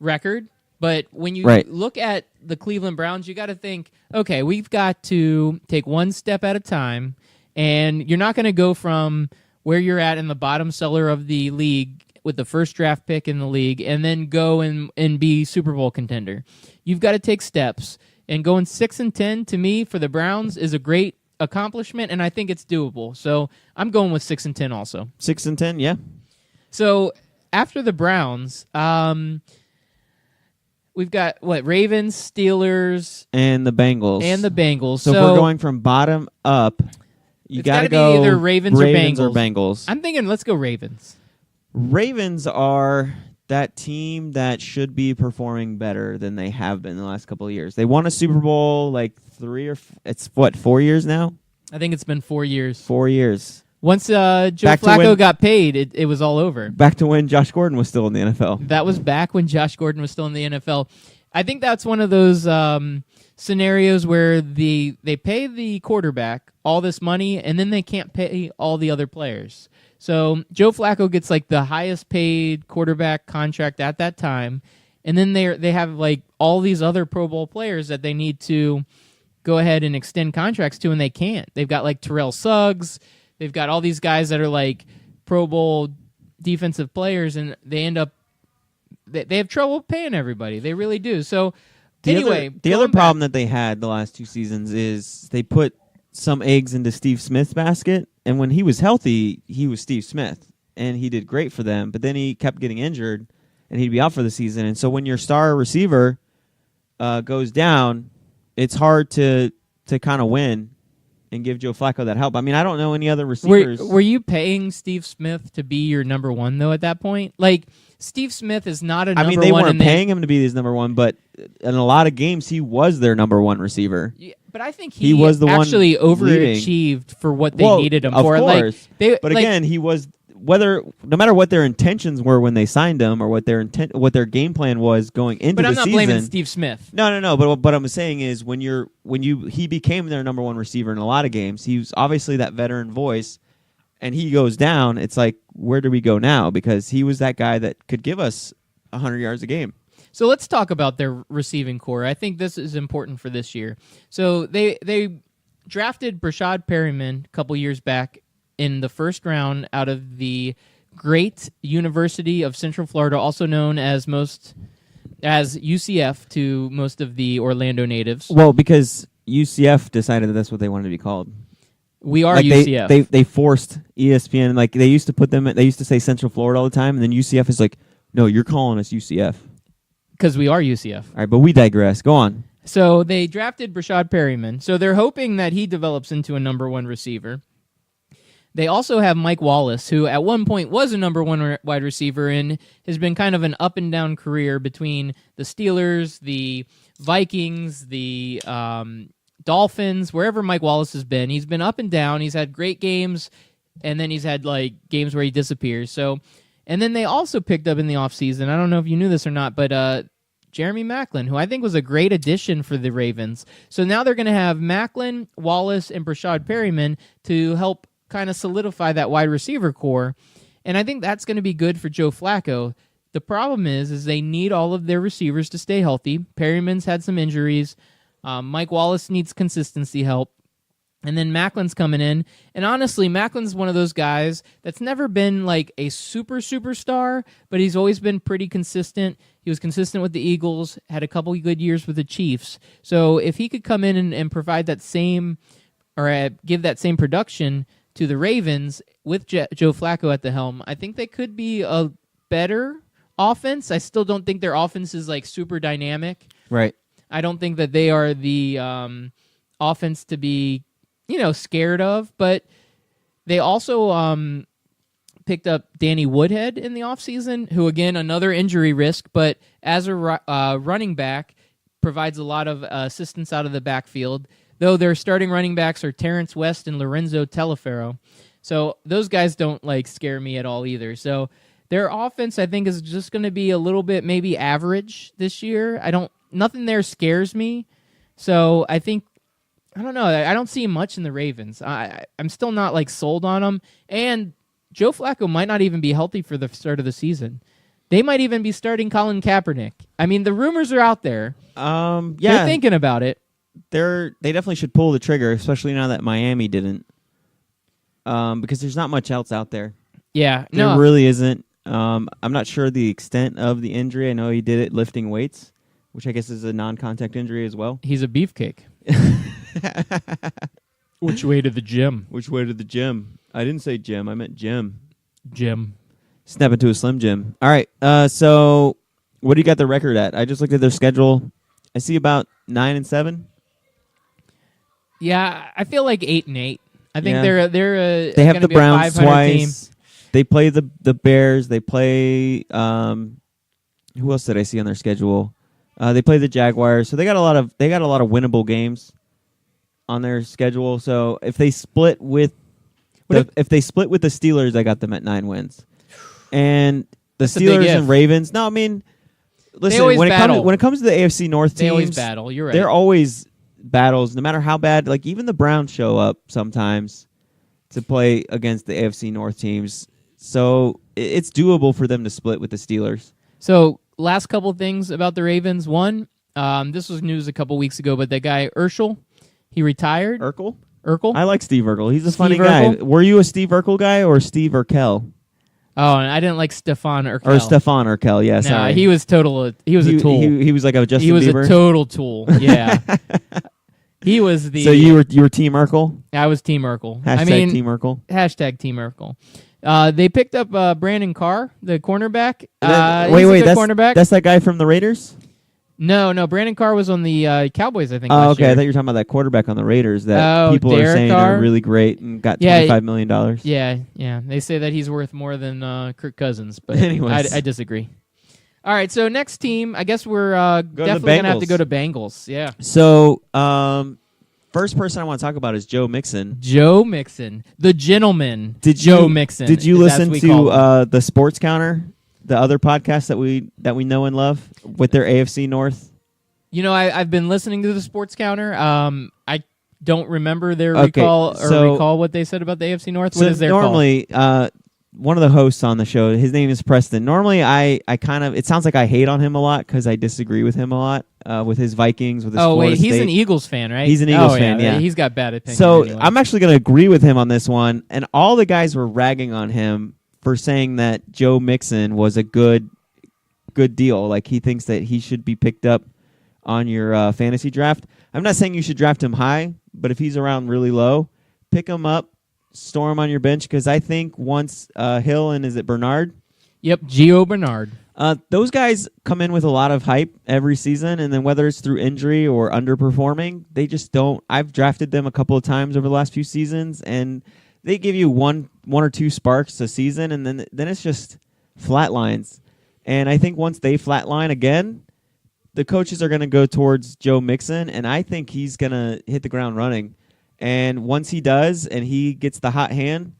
record, but when you look at the Cleveland Browns, you got to think, okay, we've got to take one step at a time, and you're not going to go from where you're at in the bottom cellar of the league with the first draft pick in the league and then go and be Super Bowl contender. You've got to take steps, and going 6-10 to me for the Browns is a great accomplishment, and I think it's doable. So I'm going with 6-10 also. 6-10, yeah. So after the Browns, we've got Ravens, Steelers, and the Bengals. So if we're going from bottom up, you got to go either Ravens or Bengals. I'm thinking let's go Ravens. Ravens are that team that should be performing better than they have been in the last couple of years. They won a Super Bowl 4 years now? I think it's been 4 years. 4 years. Once Joe Flacco got paid, it was all over. Back to when Josh Gordon was still in the NFL. That was back when Josh Gordon was still in the NFL. I think that's one of those scenarios where they pay the quarterback all this money, and then they can't pay all the other players. So Joe Flacco gets the highest paid quarterback contract at that time, and then they have all these other Pro Bowl players that they need to go ahead and extend contracts to, and they can't. They've got Terrell Suggs. They've got all these guys that are Pro Bowl defensive players, and they end up they have trouble paying everybody. They really do. So the other problem that they had the last 2 seasons is they put some eggs into Steve Smith's basket, and when he was healthy, he was Steve Smith, and he did great for them. But then he kept getting injured, and he'd be out for the season. And so when your star receiver goes down, it's hard to kind of win and give Joe Flacco that help. I mean, I don't know any other receivers. Were you paying Steve Smith to be your number one, though, at that point? Steve Smith is not a number one. I mean, they weren't paying him to be his number one, but in a lot of games, he was their number one receiver. Yeah, but I think he was the actually one overachieved for what they needed him for. Of course. But again, he was no matter what their intentions were when they signed him or what their game plan was going into the season. But I'm not blaming Steve Smith. No. But what I'm saying is he became their number one receiver in a lot of games. He was obviously that veteran voice, and he goes down. It's where do we go now? Because he was that guy that could give us 100 yards a game. So let's talk about their receiving core. I think this is important for this year. So they drafted Brashad Perryman a couple years back in the first round out of the great University of Central Florida, also known as UCF to most of the Orlando natives. Well, because UCF decided that that's what they wanted to be called. We are like UCF. they forced ESPN, like they used to put them. They used to say Central Florida all the time, and then UCF is like, no, you're calling us UCF. Because we are UCF. All right, but we digress. Go on. So they drafted Brashad Perryman. So they're hoping that he develops into a number one receiver. They also have Mike Wallace, who at one point was a number one wide receiver and has been kind of an up and down career between the Steelers, the Vikings, the Dolphins, wherever Mike Wallace has been. He's been up and down. He's had great games, and then he's had like games where he disappears. So, and then they also picked up in the offseason, I don't know if you knew this or not, but Jeremy Maclin, who I think was a great addition for the Ravens. So now they're going to have Maclin, Wallace, and Brashad Perryman to help kind of solidify that wide receiver core. And I think that's going to be good for Joe Flacco. The problem is they need all of their receivers to stay healthy. Perryman's had some injuries. Mike Wallace needs consistency help. And then Macklin's coming in. And honestly, Macklin's one of those guys that's never been like a superstar, but he's always been pretty consistent. He was consistent with the Eagles, had a couple good years with the Chiefs. So if he could come in and provide that same, or give that same production to the Ravens with Joe Flacco at the helm, I think they could be a better offense. I still don't think their offense is like super dynamic. Right. I don't think that they are the offense to be, scared of, but they also picked up Danny Woodhead in the offseason, who, again, another injury risk, but as a running back, provides a lot of assistance out of the backfield, though their starting running backs are Terrence West and Lorenzo Telefero. So those guys don't, scare me at all either. So their offense, I think, is just going to be a little bit maybe average this year. Nothing there scares me. So I think, I don't know. I don't see much in the Ravens. I'm still not sold on them. And Joe Flacco might not even be healthy for the start of the season. They might even be starting Colin Kaepernick. I mean, the rumors are out there. Yeah. They're thinking about it. They definitely should pull the trigger, especially now that Miami didn't. Because there's not much else out there. Yeah. There really isn't. I'm not sure the extent of the injury. I know he did it lifting weights, which I guess is a non-contact injury as well. He's a beefcake. Which way to the gym? Which way to the gym? I didn't say gym. I meant gym. Gym. Snap into a Slim Jim. All right. So what do you got the record at? I just looked at their schedule. I see about 9-7. Yeah, I feel like 8-8. I think Yeah. they have the Browns twice. Team. They play the Bears. They play who else did I see on their schedule? They play the Jaguars. So they got a lot of winnable games on their schedule. So if they split with if they split with the Steelers, I got them at 9 wins. And the Steelers and Ravens. No, I mean, listen, when it comes to the AFC North teams, they always battle. You're right. They're always battles, no matter how bad. Like even the Browns show up sometimes to play against the AFC North teams. So it's doable for them to split with the Steelers. So last couple of things about the Ravens. One, this was news a couple weeks ago, but that guy Urschel, he retired. Urkel? Urkel? I like Steve Urkel. He's a Steve funny Urkel? guy. Were you a Steve Urkel guy or Steve Urkel? Oh, and I didn't like Stefan Urkel. Or Stefan Urkel, yeah, No, sorry. he was He was a tool. He was like a Justin He was Bieber? a total tool. Yeah. He was the. So you were Team Urkel? I was Team Urkel. Hashtag Team Urkel? Hashtag Team Urkel. They picked up Brandon Carr, the cornerback. Wait, cornerback. That's that guy from the Raiders? No, Brandon Carr was on the Cowboys, I think. Oh, last okay. year. I thought you were talking about that quarterback on the Raiders that people are Derek saying Carr? are really great and got $25 million. Yeah. They say that he's worth more than Kirk Cousins, but Anyways. I disagree. All right, so next team, I guess we're definitely going to have to go to Bengals. Yeah. So, first person I want to talk about is Joe Mixon. Joe Mixon, the gentleman. Joe Mixon. Did you as listen we call him. to the Sports Counter, the other podcast that we know and love with their AFC North? You know, I've been listening to the Sports Counter. I don't remember their recall what they said about the AFC North. What is their normally, one of the hosts on the show, his name is Preston. Normally, I kind of, it sounds like I hate on him a lot because I disagree with him a lot with his Vikings, with his Florida he's State. an Eagles fan, right? He's an Eagles fan, yeah. He's got bad opinions. So anyway. I'm actually going to agree with him on this one. And all the guys were ragging on him for saying that Joe Mixon was a good deal. Like he thinks that he should be picked up on your fantasy draft. I'm not saying you should draft him high, but if he's around really low, pick him up, store him on your bench, because I think once Hill and is it Bernard? Yep, Gio Bernard. Those guys come in with a lot of hype every season, and then whether it's through injury or underperforming, they just don't. I've drafted them a couple of times over the last few seasons, and they give you one or two sparks a season, and then it's just flatlines. And I think once they flatline again, the coaches are going to go towards Joe Mixon, and I think he's going to hit the ground running. And once he does, and he gets the hot hand,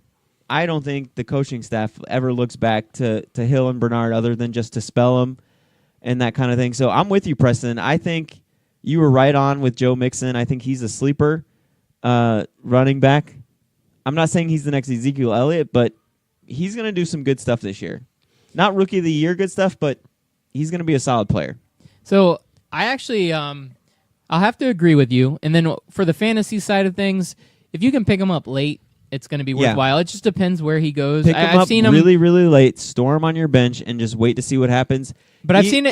I don't think the coaching staff ever looks back to Hill and Bernard other than just to spell them and that kind of thing. So I'm with you, Preston. I think you were right on with Joe Mixon. I think he's a sleeper running back. I'm not saying he's the next Ezekiel Elliott, but he's going to do some good stuff this year. Not rookie of the year good stuff, but he's going to be a solid player. So I actually, I'll have to agree with you. And then for the fantasy side of things, if you can pick him up late, it's going to be worthwhile. It just depends where he goes. Pick him I've up seen him really, really late, store him on your bench, and just wait to see what happens. But I've seen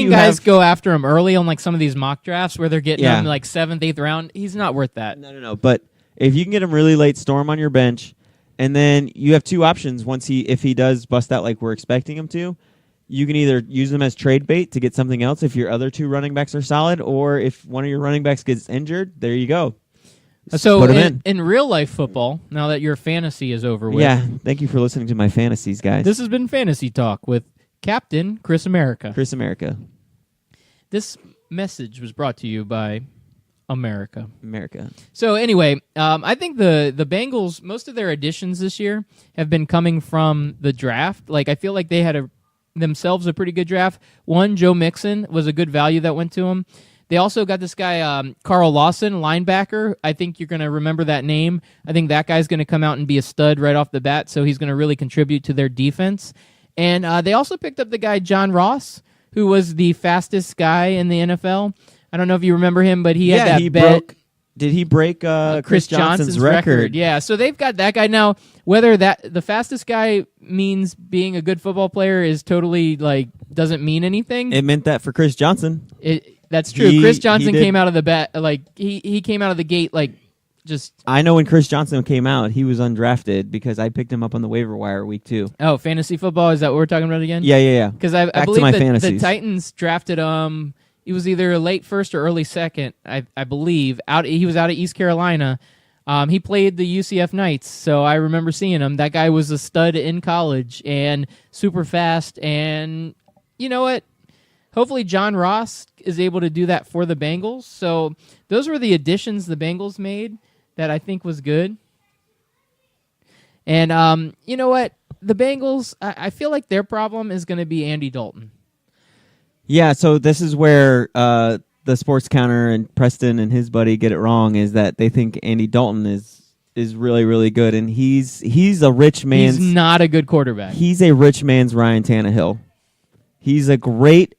guys go after him early on like some of these mock drafts where they're getting him like 7th, 8th round. He's not worth that. No. But if you can get him really late, store him on your bench, and then you have two options. If he does bust out like we're expecting him to, you can either use him as trade bait to get something else if your other two running backs are solid, or if one of your running backs gets injured, there you go. So put him in real life football, now that your fantasy is over with. Yeah, thank you for listening to my fantasies, guys. This has been Fantasy Talk with Captain Chris America. Chris America. This message was brought to you by America. So anyway, I think the Bengals, most of their additions this year have been coming from the draft. Like I feel like they had themselves a pretty good draft. One, Joe Mixon was a good value that went to him. They also got this guy, Carl Lawson, linebacker. I think you're going to remember that name. I think that guy's going to come out and be a stud right off the bat, so he's going to really contribute to their defense. And they also picked up the guy, John Ross, who was the fastest guy in the NFL. I don't know if you remember him, but he had that bet. Did he break Chris Johnson's record? Yeah, so they've got that guy. Now, whether the fastest guy means being a good football player is totally, doesn't mean anything. It meant that for Chris Johnson. That's true. Chris Johnson came out of the bat, he came out of the gate, just... I know when Chris Johnson came out, he was undrafted because I picked him up on the waiver wire week 2. Oh, fantasy football? Is that what we're talking about again? Yeah. Because I believe the Titans drafted, he was either late first or early second, I believe. He was out of East Carolina. He played the UCF Knights, so I remember seeing him. That guy was a stud in college and super fast, and you know what? Hopefully John Ross is able to do that for the Bengals. So those were the additions the Bengals made that I think was good. And you know what? The Bengals, I feel like their problem is going to be Andy Dalton. Yeah, so this is where the Sports Counter and Preston and his buddy get it wrong, is that they think Andy Dalton is really, really good, and he's a rich man's... He's not a good quarterback. He's a rich man's Ryan Tannehill. He's a great...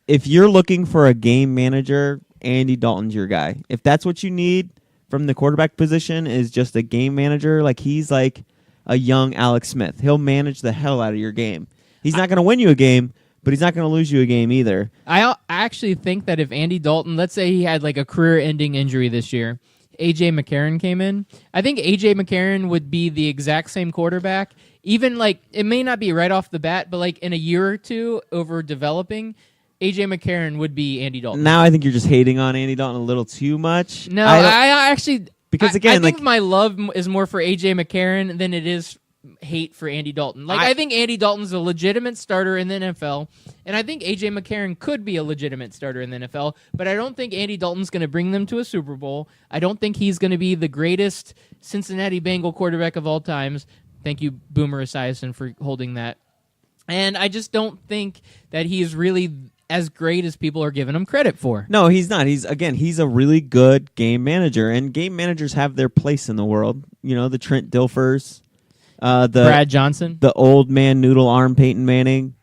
If you're looking for a game manager, Andy Dalton's your guy. If that's what you need from the quarterback position is just a game manager, he's like a young Alex Smith. He'll manage the hell out of your game. He's not going to win you a game, but he's not going to lose you a game either. I actually think that if Andy Dalton, let's say he had a career-ending injury this year, A.J. McCarron came in, I think A.J. McCarron would be the exact same quarterback. Even it may not be right off the bat, but in a year or two over developing, A.J. McCarron would be Andy Dalton. Now I think you're just hating on Andy Dalton a little too much. No, I actually... Because again, I think my love is more for A.J. McCarron than it is hate for Andy Dalton. I think Andy Dalton's a legitimate starter in the NFL, and I think A.J. McCarron could be a legitimate starter in the NFL, but I don't think Andy Dalton's going to bring them to a Super Bowl. I don't think he's going to be the greatest Cincinnati Bengal quarterback of all times. Thank you, Boomer Esiason, for holding that. And I just don't think that he is really as great as people are giving him credit for. No, he's not. He's a really good game manager, and game managers have their place in the world. You know, the Trent Dilfers, the Brad Johnson, the old man noodle arm Peyton Manning.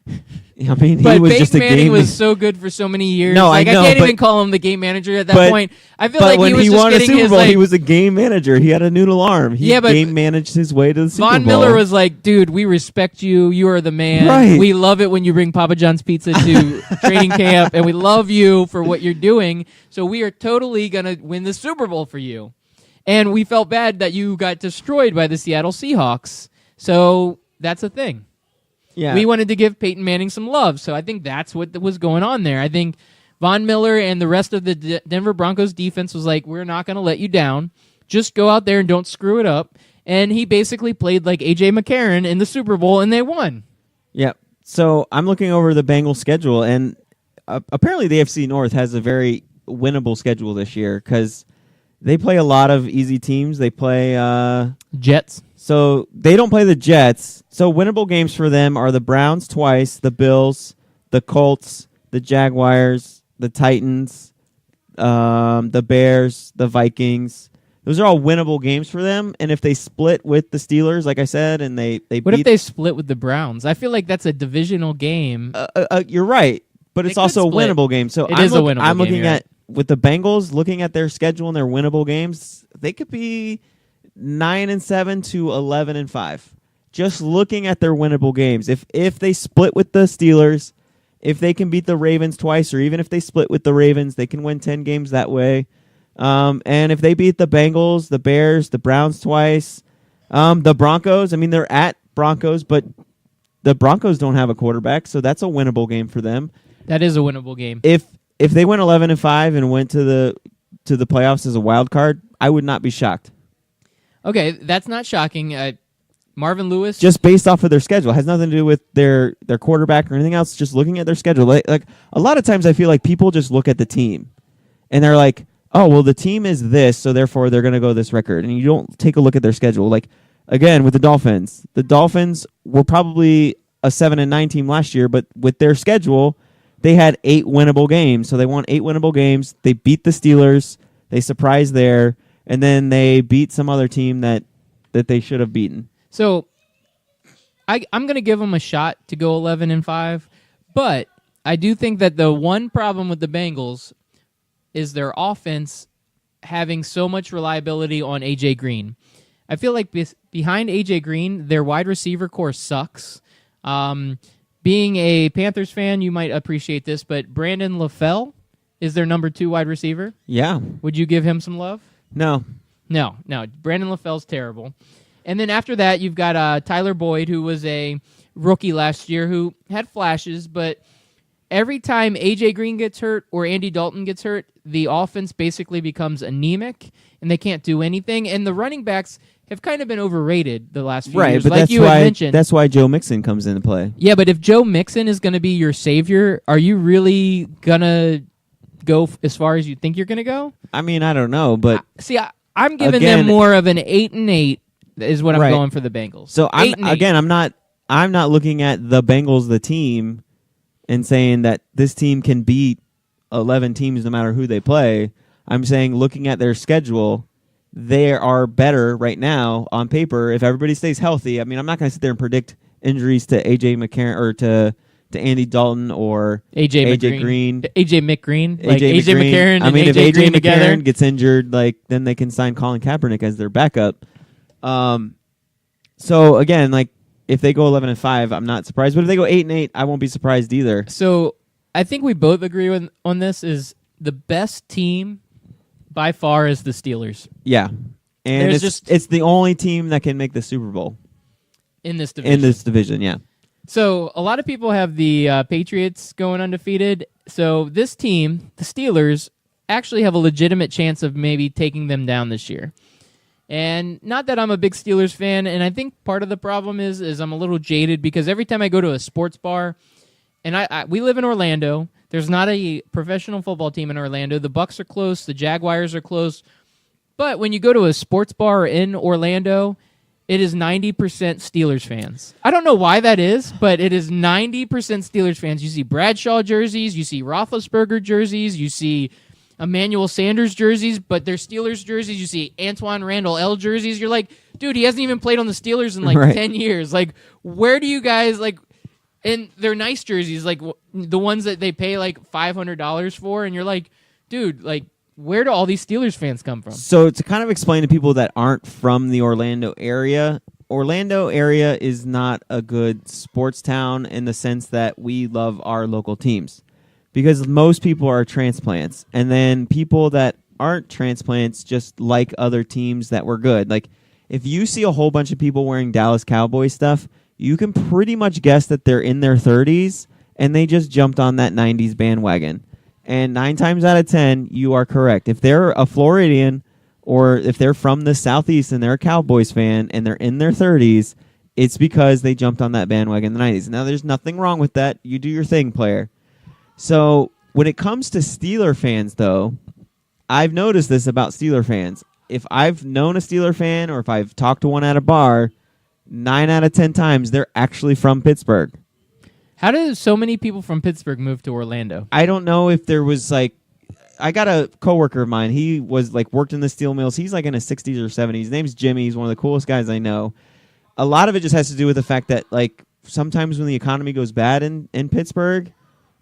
I mean, but he was Peyton just a Manning game. was so good for so many years. No, I know, can't even call him the game manager at that point. I feel but like when he was just won a getting Super his Bowl, he was a game manager. He had a noodle arm. He game managed his way to the Super Bowl. Von Miller was like, "Dude, we respect you. You are the man. Right. We love it when you bring Papa John's Pizza to training camp, and we love you for what you're doing. So we are totally gonna win the Super Bowl for you." And we felt bad that you got destroyed by the Seattle Seahawks. So that's a thing. Yeah. We wanted to give Peyton Manning some love. So I think that's what was going on there. I think Von Miller and the rest of the Denver Broncos defense was like, we're not going to let you down. Just go out there and don't screw it up. And he basically played like A.J. McCarron in the Super Bowl, and they won. Yeah. So I'm looking over the Bengals schedule, and apparently the AFC North has a very winnable schedule this year because they play a lot of easy teams. They play Jets. So they don't play the Jets. So winnable games for them are the Browns twice, the Bills, the Colts, the Jaguars, the Titans, the Bears, the Vikings. Those are all winnable games for them. And if they split with the Steelers, like I said, and they What beat, if they split with the Browns? I feel like that's a divisional game. you're right, but it's They could also a split. winnable game. So It is a winnable I'm game, looking you're at with the Bengals, looking at their schedule and their winnable games, they could be 9-7 to 11-5. Just looking at their winnable games, if they split with the Steelers, if they can beat the Ravens twice, or even if they split with the Ravens, they can win 10 games that way. And if they beat the Bengals, the Bears, the Browns twice, the Broncos, I mean, they're at Broncos, but the Broncos don't have a quarterback, so that's a winnable game for them. That is a winnable game. If they went 11-5 and went to the playoffs as a wild card, I would not be shocked. Okay, that's not shocking. Marvin Lewis. Just based off of their schedule, it has nothing to do with their quarterback or anything else. Just looking at their schedule, like a lot of times, I feel like people just look at the team, and they're like, "Oh, well, the team is this, so therefore they're going to go this record." And you don't take a look at their schedule. Like again with the Dolphins were probably a 7-9 team last year, but with their schedule, they had 8 winnable games. So they won 8 winnable games. They beat the Steelers. They surprised there, and then they beat some other team that they should have beaten. So I'm going to give them a shot to go 11-5, but I do think that the one problem with the Bengals is their offense having so much reliability on A.J. Green. I feel like behind A.J. Green, their wide receiver core sucks. Being a Panthers fan, you might appreciate this, but Brandon LaFell is their number 2 wide receiver. Yeah. Would you give him some love? No. No. Brandon LaFell's terrible. And then after that, you've got Tyler Boyd, who was a rookie last year, who had flashes, but every time A.J. Green gets hurt or Andy Dalton gets hurt, the offense basically becomes anemic, and they can't do anything. And the running backs have kind of been overrated the last few years, But like you had mentioned. that's why Joe Mixon comes into play. Yeah, but if Joe Mixon is going to be your savior, are you really going to go as far as you think you're going to go? I mean, I don't know, but I'm giving again, them more of an 8-8 is what I'm Right. going for the Bengals. So I'm 8-8. I'm not looking at the Bengals, the team, and saying that this team can beat 11 teams no matter who they play. I'm saying looking at their schedule, they are better right now on paper if everybody stays healthy. I mean, I'm not going to sit there and predict injuries to A.J. McCarron or to Andy Dalton or AJ Green. AJ McGreen. Like AJ AJ McCarron I and mean, if AJ AJ Green together. McCarron gets injured, like then they can sign Colin Kaepernick as their backup. So again, like if they go 11-5, I'm not surprised. But if they go 8-8, I won't be surprised either. So I think we both agree on this is the best team by far is the Steelers Yeah, and There's it's the only team that can make the Super Bowl in this division. in this division. Yeah. So a lot of people have the Patriots going undefeated. So this team, the Steelers, actually have a legitimate chance of maybe taking them down this year. And not that I'm a big Steelers fan, and I think part of the problem is I'm a little jaded because every time I go to a sports bar, and we live in Orlando, there's not a professional football team in Orlando. The Bucks are close, the Jaguars are close. But when you go to a sports bar in Orlando, it is 90% Steelers fans. I don't know why that is, but it is 90% Steelers fans. You see Bradshaw jerseys, you see Roethlisberger jerseys, you see Emmanuel Sanders jerseys, but they're Steelers jerseys. You see Antoine Randall L jerseys. You're like, dude, he hasn't even played on the Steelers in like Right. 10 years. Like, where do you guys like? And they're nice jerseys, like the ones that they pay like $500 for, and you're like, dude, like, where do all these Steelers fans come from? So to kind of explain to people that aren't from the Orlando area is not a good sports town in the sense that we love our local teams. Because most people are transplants, and then people that aren't transplants, just like other teams that were good. Like, if you see a whole bunch of people wearing Dallas Cowboys stuff, you can pretty much guess that they're in their 30s and they just jumped on that 90s bandwagon. And 9 times out of 10, you are correct. If they're a Floridian or if they're from the Southeast and they're a Cowboys fan and they're in their 30s, it's because they jumped on that bandwagon in the 90s. Now, there's nothing wrong with that. You do your thing, player. So when it comes to Steeler fans, though, I've noticed this about Steeler fans. If I've known a Steeler fan or if I've talked to one at a bar, 9 out of 10 times they're actually from Pittsburgh. How do so many people from Pittsburgh move to Orlando? I don't know if there was like, I got a coworker of mine. He was like worked in the steel mills. He's like in his 60s or 70s. His name's Jimmy. He's one of the coolest guys I know. A lot of it just has to do with the fact that like sometimes when the economy goes bad in Pittsburgh,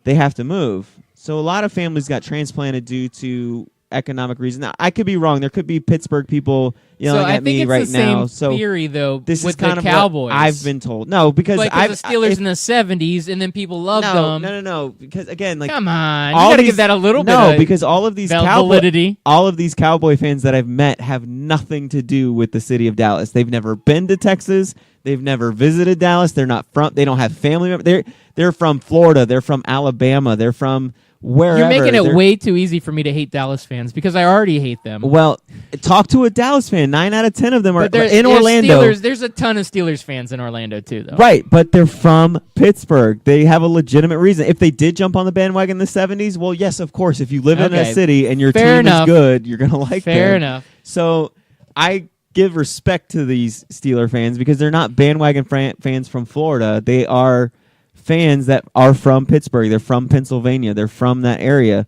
they have to move. So a lot of families got transplanted due to economic reason. Now, I could be wrong. There could be Pittsburgh people yelling at me right it's the now. same So theory though this with is kind the of Cowboys. what I've been told. No, because like I've the Steelers in the 70s, and then people loved them. No. Because again, like Come on, you all got to these- give that a little bit. No, of because all of these validity. all of these Cowboy fans that I've met have nothing to do with the city of Dallas. They've never been to Texas. They've never visited Dallas. They're not from. They don't have family members. They're from Florida. They're from Alabama. They're from wherever. You're making it They're- way too easy for me to hate Dallas fans because I already hate them. Well, talk to a Dallas fan. 9 out of 10 of them are But there's in Orlando. There's a ton of Steelers fans in Orlando too, though. Right, but they're from Pittsburgh. They have a legitimate reason. If they did jump on the bandwagon in the 70s, well, yes, of course. If you live in a Okay. city and your Fair team enough. is good, you're going to like them. Fair enough. So I give respect to these Steeler fans because they're not bandwagon fans from Florida. They are fans that are from Pittsburgh. They're from Pennsylvania. They're from that area.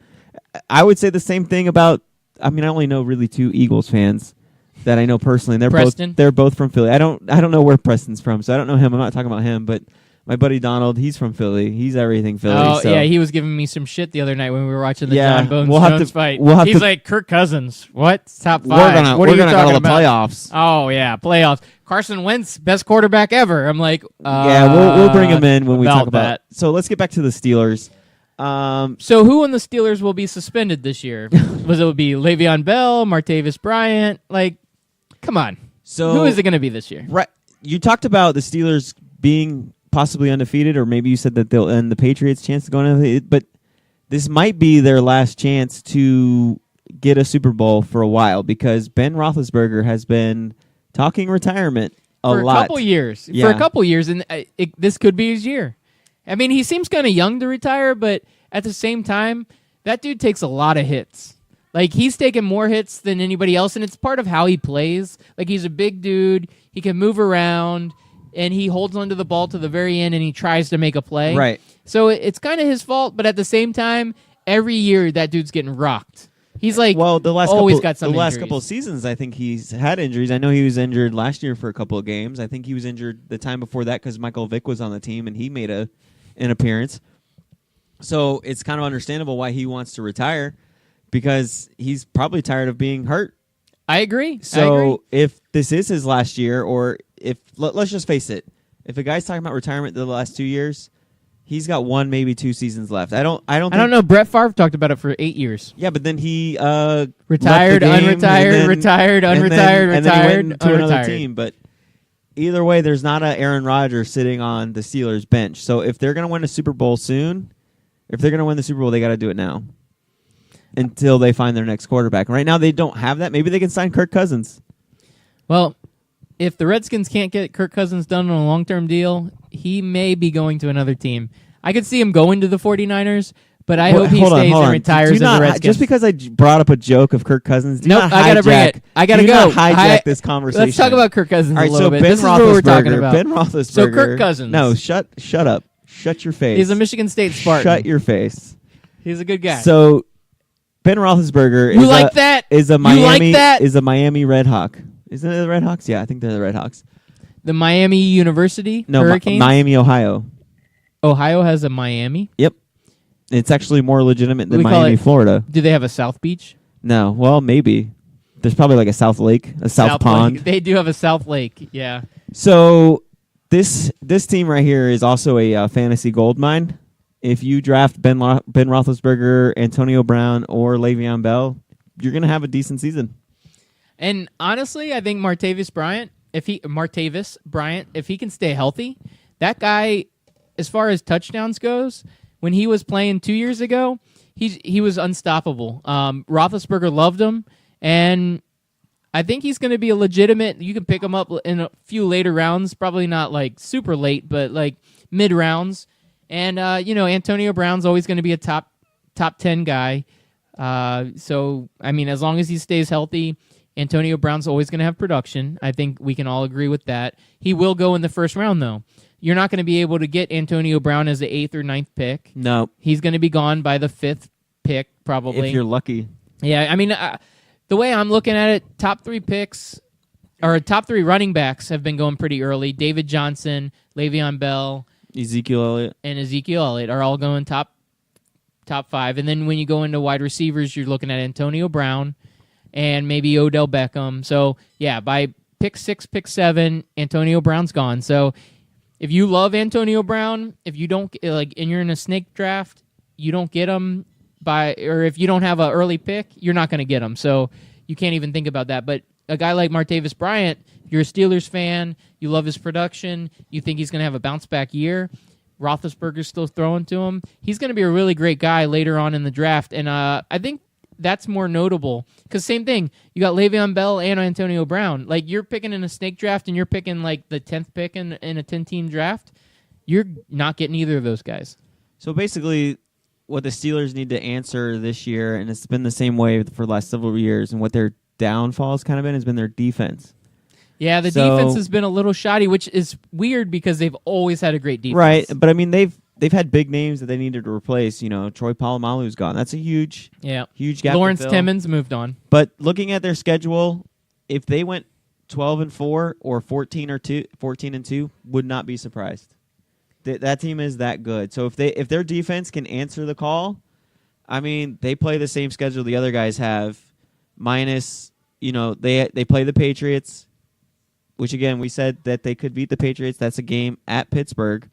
I would say the same thing about, I mean, I only know really 2 Eagles fans that I know personally, and Preston? they're both from Philly. I don't know where Preston's from, so I don't know him. I'm not talking about him, but my buddy Donald, he's from Philly. He's everything Philly. Oh so. yeah, he was giving me some shit the other night when we were watching the Yeah, John Bones we'll have Jones to- fight. we'll have He's to- like Kirk Cousins. What? Top 5. We're what are you gonna go talking to the about? playoffs. Oh yeah, playoffs. Carson Wentz, best quarterback ever. I'm like, Yeah, we'll bring him in when we talk about that. So let's get back to the Steelers. So who on the Steelers will be suspended this year? Was it be Le'Veon Bell, Martavis Bryant? Like, come on. So Who is it going to be this year? Right, you talked about the Steelers being possibly undefeated, or maybe you said that they'll end the Patriots' chance to go undefeated. But this might be their last chance to get a Super Bowl for a while because Ben Roethlisberger has been talking retirement For a lot. couple years. Yeah. For a couple years, and this could be his year. I mean, he seems kind of young to retire, but at the same time, that dude takes a lot of hits. Like, he's taken more hits than anybody else, and it's part of how he plays. Like, he's a big dude. He can move around, and he holds onto the ball to the very end, and he tries to make a play. Right. So it's kind of his fault, but at the same time, every year that dude's getting rocked. He's like, Well, the last always couple, got some the last injuries. couple of seasons, I think he's had injuries. I know he was injured last year for a couple of games. I think he was injured the time before that because Michael Vick was on the team and he made an appearance. So it's kind of understandable why he wants to retire because he's probably tired of being hurt. I agree. So if this is his last year, or if let's just face it, if a guy's talking about retirement the last 2 years, he's got 1, maybe 2 seasons left. I don't know. Brett Favre talked about it for 8 years. Yeah, but then he Retired, left the game, unretired, and then- retired, and then- unretired, and then he retired, went to another unretired. team. But either way, there's not a Aaron Rodgers sitting on the Steelers bench. So if they're going to win a Super Bowl soon, if they're going to win the Super Bowl, they got to do it now until they find their next quarterback. Right now, they don't have that. Maybe they can sign Kirk Cousins. Well, if the Redskins can't get Kirk Cousins done on a long-term deal, he may be going to another team. I could see him going to the 49ers, but I hope he Hold on, stays hold and on. retires Do in the not- Redskins. Just because I brought up a joke of Kirk Cousins, do Nope, not I gotta bring hijack- it. I gotta do go. not hijack this conversation. Let's talk about Kirk Cousins All right, a little so bit. Ben This is what we're talking Roethlisberger. about. Ben Roethlisberger. So Kirk Cousins. No, shut up. Shut your face. He's a Michigan State Spartan. Shut your face. He's a good guy. So Ben Roethlisberger You is like a, that? is a You Miami like that? is a Miami Red Hawk. Isn't it the Red Hawks? Yeah, I think they're the Red Hawks. the Miami University No, Hurricanes. Miami, Ohio. Ohio has a Miami. Yep. It's actually more legitimate than We call Miami, it- Florida. Do they have a South Beach? No, well, maybe. There's probably like a South Lake, a South Pond. Lake. They do have a South Lake. Yeah. So this team right here is also a fantasy gold mine. If you draft Ben Roethlisberger, Antonio Brown, or Le'Veon Bell, you're going to have a decent season. And honestly, I think Martavis Bryant, if he can stay healthy, that guy, as far as touchdowns goes, when he was playing 2 years ago, he was unstoppable. Roethlisberger loved him, and I think he's going to be a legitimate. You can pick him up in a few later rounds, probably not like super late, but like mid rounds. And Antonio Brown's always going to be a top 10 guy. So I mean, as long as he stays healthy, Antonio Brown's always going to have production. I think we can all agree with that. He will go in the first round, though. You're not going to be able to get Antonio Brown as the 8th or 9th pick. No. He's going to be gone by the 5th pick, probably. If you're lucky. Yeah, I mean, the way I'm looking at it, top 3 running backs have been going pretty early. David Johnson, Le'Veon Bell, Ezekiel Elliott are all going top 5. And then when you go into wide receivers, you're looking at Antonio Brown and maybe Odell Beckham. So, yeah, by pick 6, pick 7, Antonio Brown's gone. So, if you love Antonio Brown, if you don't and you're in a snake draft, you don't get him or if you don't have an early pick, you're not going to get him. So you can't even think about that. But a guy like Martavis Bryant, if you're a Steelers fan, you love his production, you think he's going to have a bounce back year. Roethlisberger's still throwing to him. He's going to be a really great guy later on in the draft, and I think that's more notable because same thing. You got Le'Veon Bell and Antonio Brown. Like you're picking in a snake draft and you're picking like the 10th pick in a 10-team draft. You're not getting either of those guys. So basically, what the Steelers need to answer this year, and it's been the same way for the last several years, and what their downfall has kind of been, has been their defense. Yeah, the defense has been a little shoddy, which is weird because they've always had a great defense. Right, but I mean they've had big names that they needed to replace. Troy Polamalu's gone. That's a huge gap. Lawrence to fill. Timmons moved on. But looking at their schedule, if they went 12-4 or 14-2, would not be surprised. That team is that good. So if their defense can answer the call, I mean they play the same schedule the other guys have, minus they play the Patriots, which again we said that they could beat the Patriots. That's a game at Pittsburgh.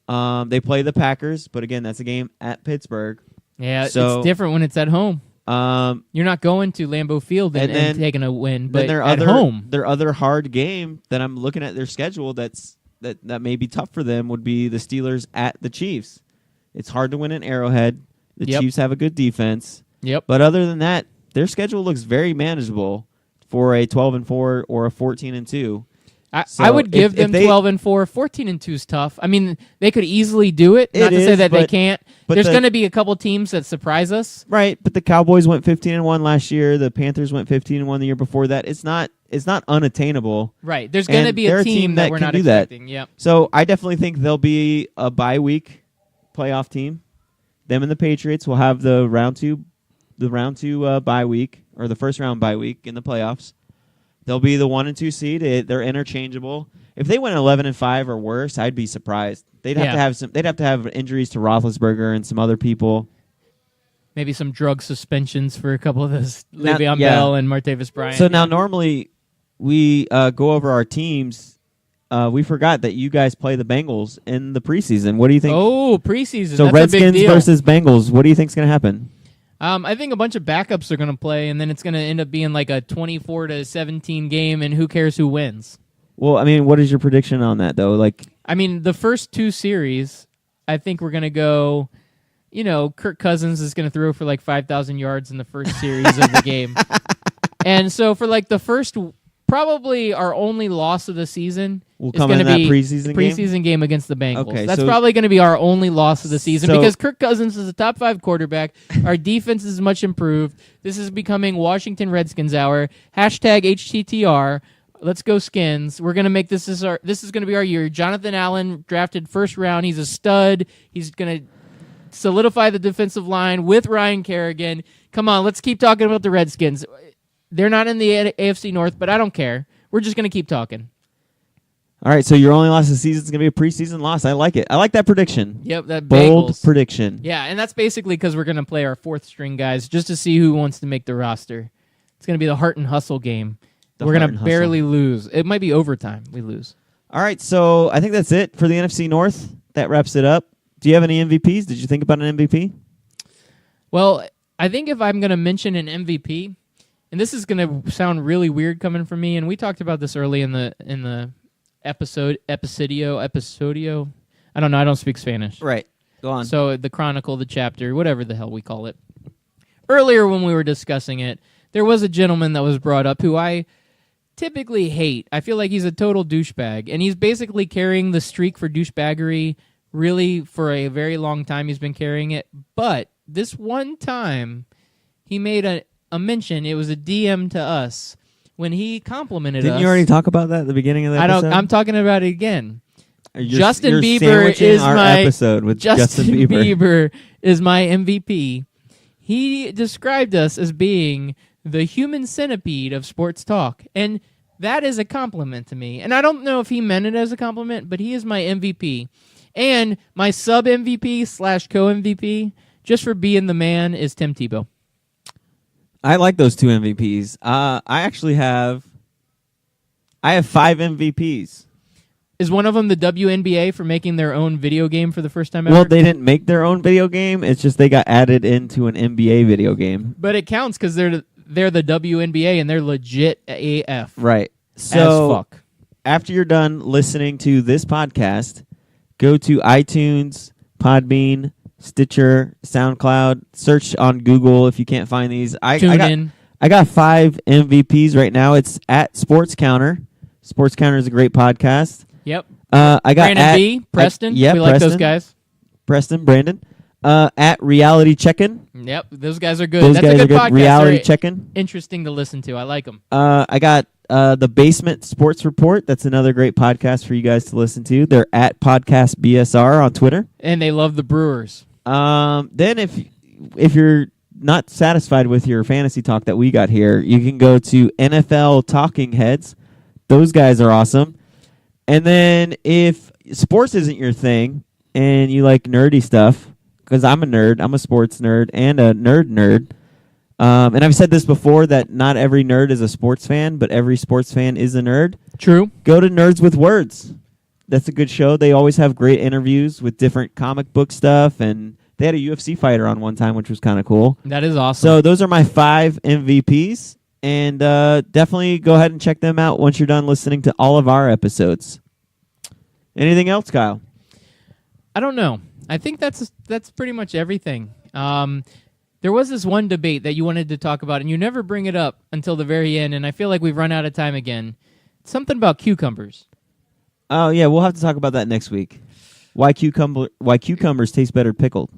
They play the Packers, but again, that's a game at Pittsburgh. Yeah, so, it's different when it's at home. You're not going to Lambeau Field and taking a win, but at home. Their other hard game that I'm looking at their schedule that may be tough for them would be the Steelers at the Chiefs. It's hard to win in Arrowhead. The Chiefs have a good defense. Yep. But other than that, their schedule looks very manageable for a 12-4 or a 14-2. I would give them 12-4. 14-2 is tough. I mean, they could easily do it. Not to say that they can't. But there's going to be a couple teams that surprise us. Right, but the Cowboys went 15-1 last year. The Panthers went 15-1 the year before that. It's not unattainable. Right. There's going to be a team that we're not expecting. Yep. So I definitely think they'll be a bye week playoff team. Them and the Patriots will have the round two bye week, or the first round bye week in the playoffs. They'll be the 1 and 2 seed. They're interchangeable. If they went 11-5 or worse, I'd be surprised. They'd have to have injuries to Roethlisberger and some other people. Maybe some drug suspensions for a couple of those, Le'Veon Bell and Martavis Bryant. So now normally we go over our teams. We forgot that you guys play the Bengals in the preseason. What do you think? Oh, preseason. So that's Redskins a big deal. versus Bengals. What do you think is going to happen? I think a bunch of backups are going to play, and then it's going to end up being like a 24-17 game, and who cares who wins? Well, I mean, what is your prediction on that, though? I mean, the first 2 series, I think we're going to go, Kirk Cousins is going to throw for like 5,000 yards in the first series of the game. And so for like the first, probably our only loss of the season is going to be preseason game against the Bengals. Okay, that's probably going to be our only loss of the season because Kirk Cousins is a top 5 quarterback. Our defense is much improved. This is becoming Washington Redskins hour. #HTTR. Let's go Skins. We're going to make this is going to be our year. Jonathan Allen drafted first round. He's a stud. He's going to solidify the defensive line with Ryan Kerrigan. Come on, let's keep talking about the Redskins. They're not in the AFC North, but I don't care. We're just going to keep talking. All right, so your only loss of the season is going to be a preseason loss. I like it. I like that prediction. Yep, that bold Bengals. Prediction. Yeah, and that's basically because we're going to play our 4th string guys just to see who wants to make the roster. It's going to be the heart and hustle game. We're going to barely lose. It might be overtime. We lose. All right, so I think that's it for the NFC North. That wraps it up. Do you have any MVPs? Did you think about an MVP? Well, I think if I'm going to mention an MVP, and this is going to sound really weird coming from me, and we talked about this early in the episodio. I don't know. I don't speak Spanish. Right. Go on. So the chronicle, the chapter, whatever the hell we call it. Earlier when we were discussing it, there was a gentleman that was brought up who I typically hate. I feel like he's a total douchebag, and he's basically carrying the streak for douchebaggery really for a very long time. He's been carrying it, but this one time he made a mention. It was a DM to us when he complimented us. Didn't you already talk about that at the beginning of the episode? I'm talking about it again. You're Justin Bieber sandwiching is our my episode with Justin Bieber. Is my MVP. He described us as being the human centipede of sports talk, and that is a compliment to me. And I don't know if he meant it as a compliment, but he is my MVP. And my sub MVP / co MVP, just for being the man, is Tim Tebow. I like those 2 MVPs. I have 5 MVPs. Is one of them the WNBA for making their own video game for the first time ever? Well, they didn't make their own video game. It's just they got added into an NBA video game. But it counts because they're the WNBA and they're legit AF. Right. As So fuck. after you're done listening to this podcast, go to iTunes, Podbean, Stitcher, SoundCloud. Search on Google if you can't find these. Tune in. I got 5 MVPs right now. It's at Sports Counter. Sports Counter is a great podcast. Yep. I got Brandon at B, Preston. yeah, we like Preston. those guys. Preston, Brandon. At Reality Check-In. Yep, those guys are good. Those That's guys a are good podcast. Reality They're Check-In. interesting to listen to. I like them. I got the Basement Sports Report. That's another great podcast for you guys to listen to. They're at Podcast BSR on Twitter. And they love the Brewers. Then if you're not satisfied with your fantasy talk that we got here, you can go to NFL Talking Heads. Those guys are awesome. And then if sports isn't your thing and you like nerdy stuff, because I'm a nerd, I'm a sports nerd and a nerd. And I've said this before that not every nerd is a sports fan, but every sports fan is a nerd. True. Go to Nerds with Words. That's a good show. They always have great interviews with different comic book stuff, and they had a UFC fighter on one time, which was kind of cool. That is awesome. So those are my 5 MVPs, and definitely go ahead and check them out once you're done listening to all of our episodes. Anything else, Kyle? I don't know. I think that's pretty much everything. There was this one debate that you wanted to talk about, and you never bring it up until the very end, and I feel like we've run out of time again. Something about cucumbers. Oh, yeah, we'll have to talk about that next week. Why cucumbers taste better pickled.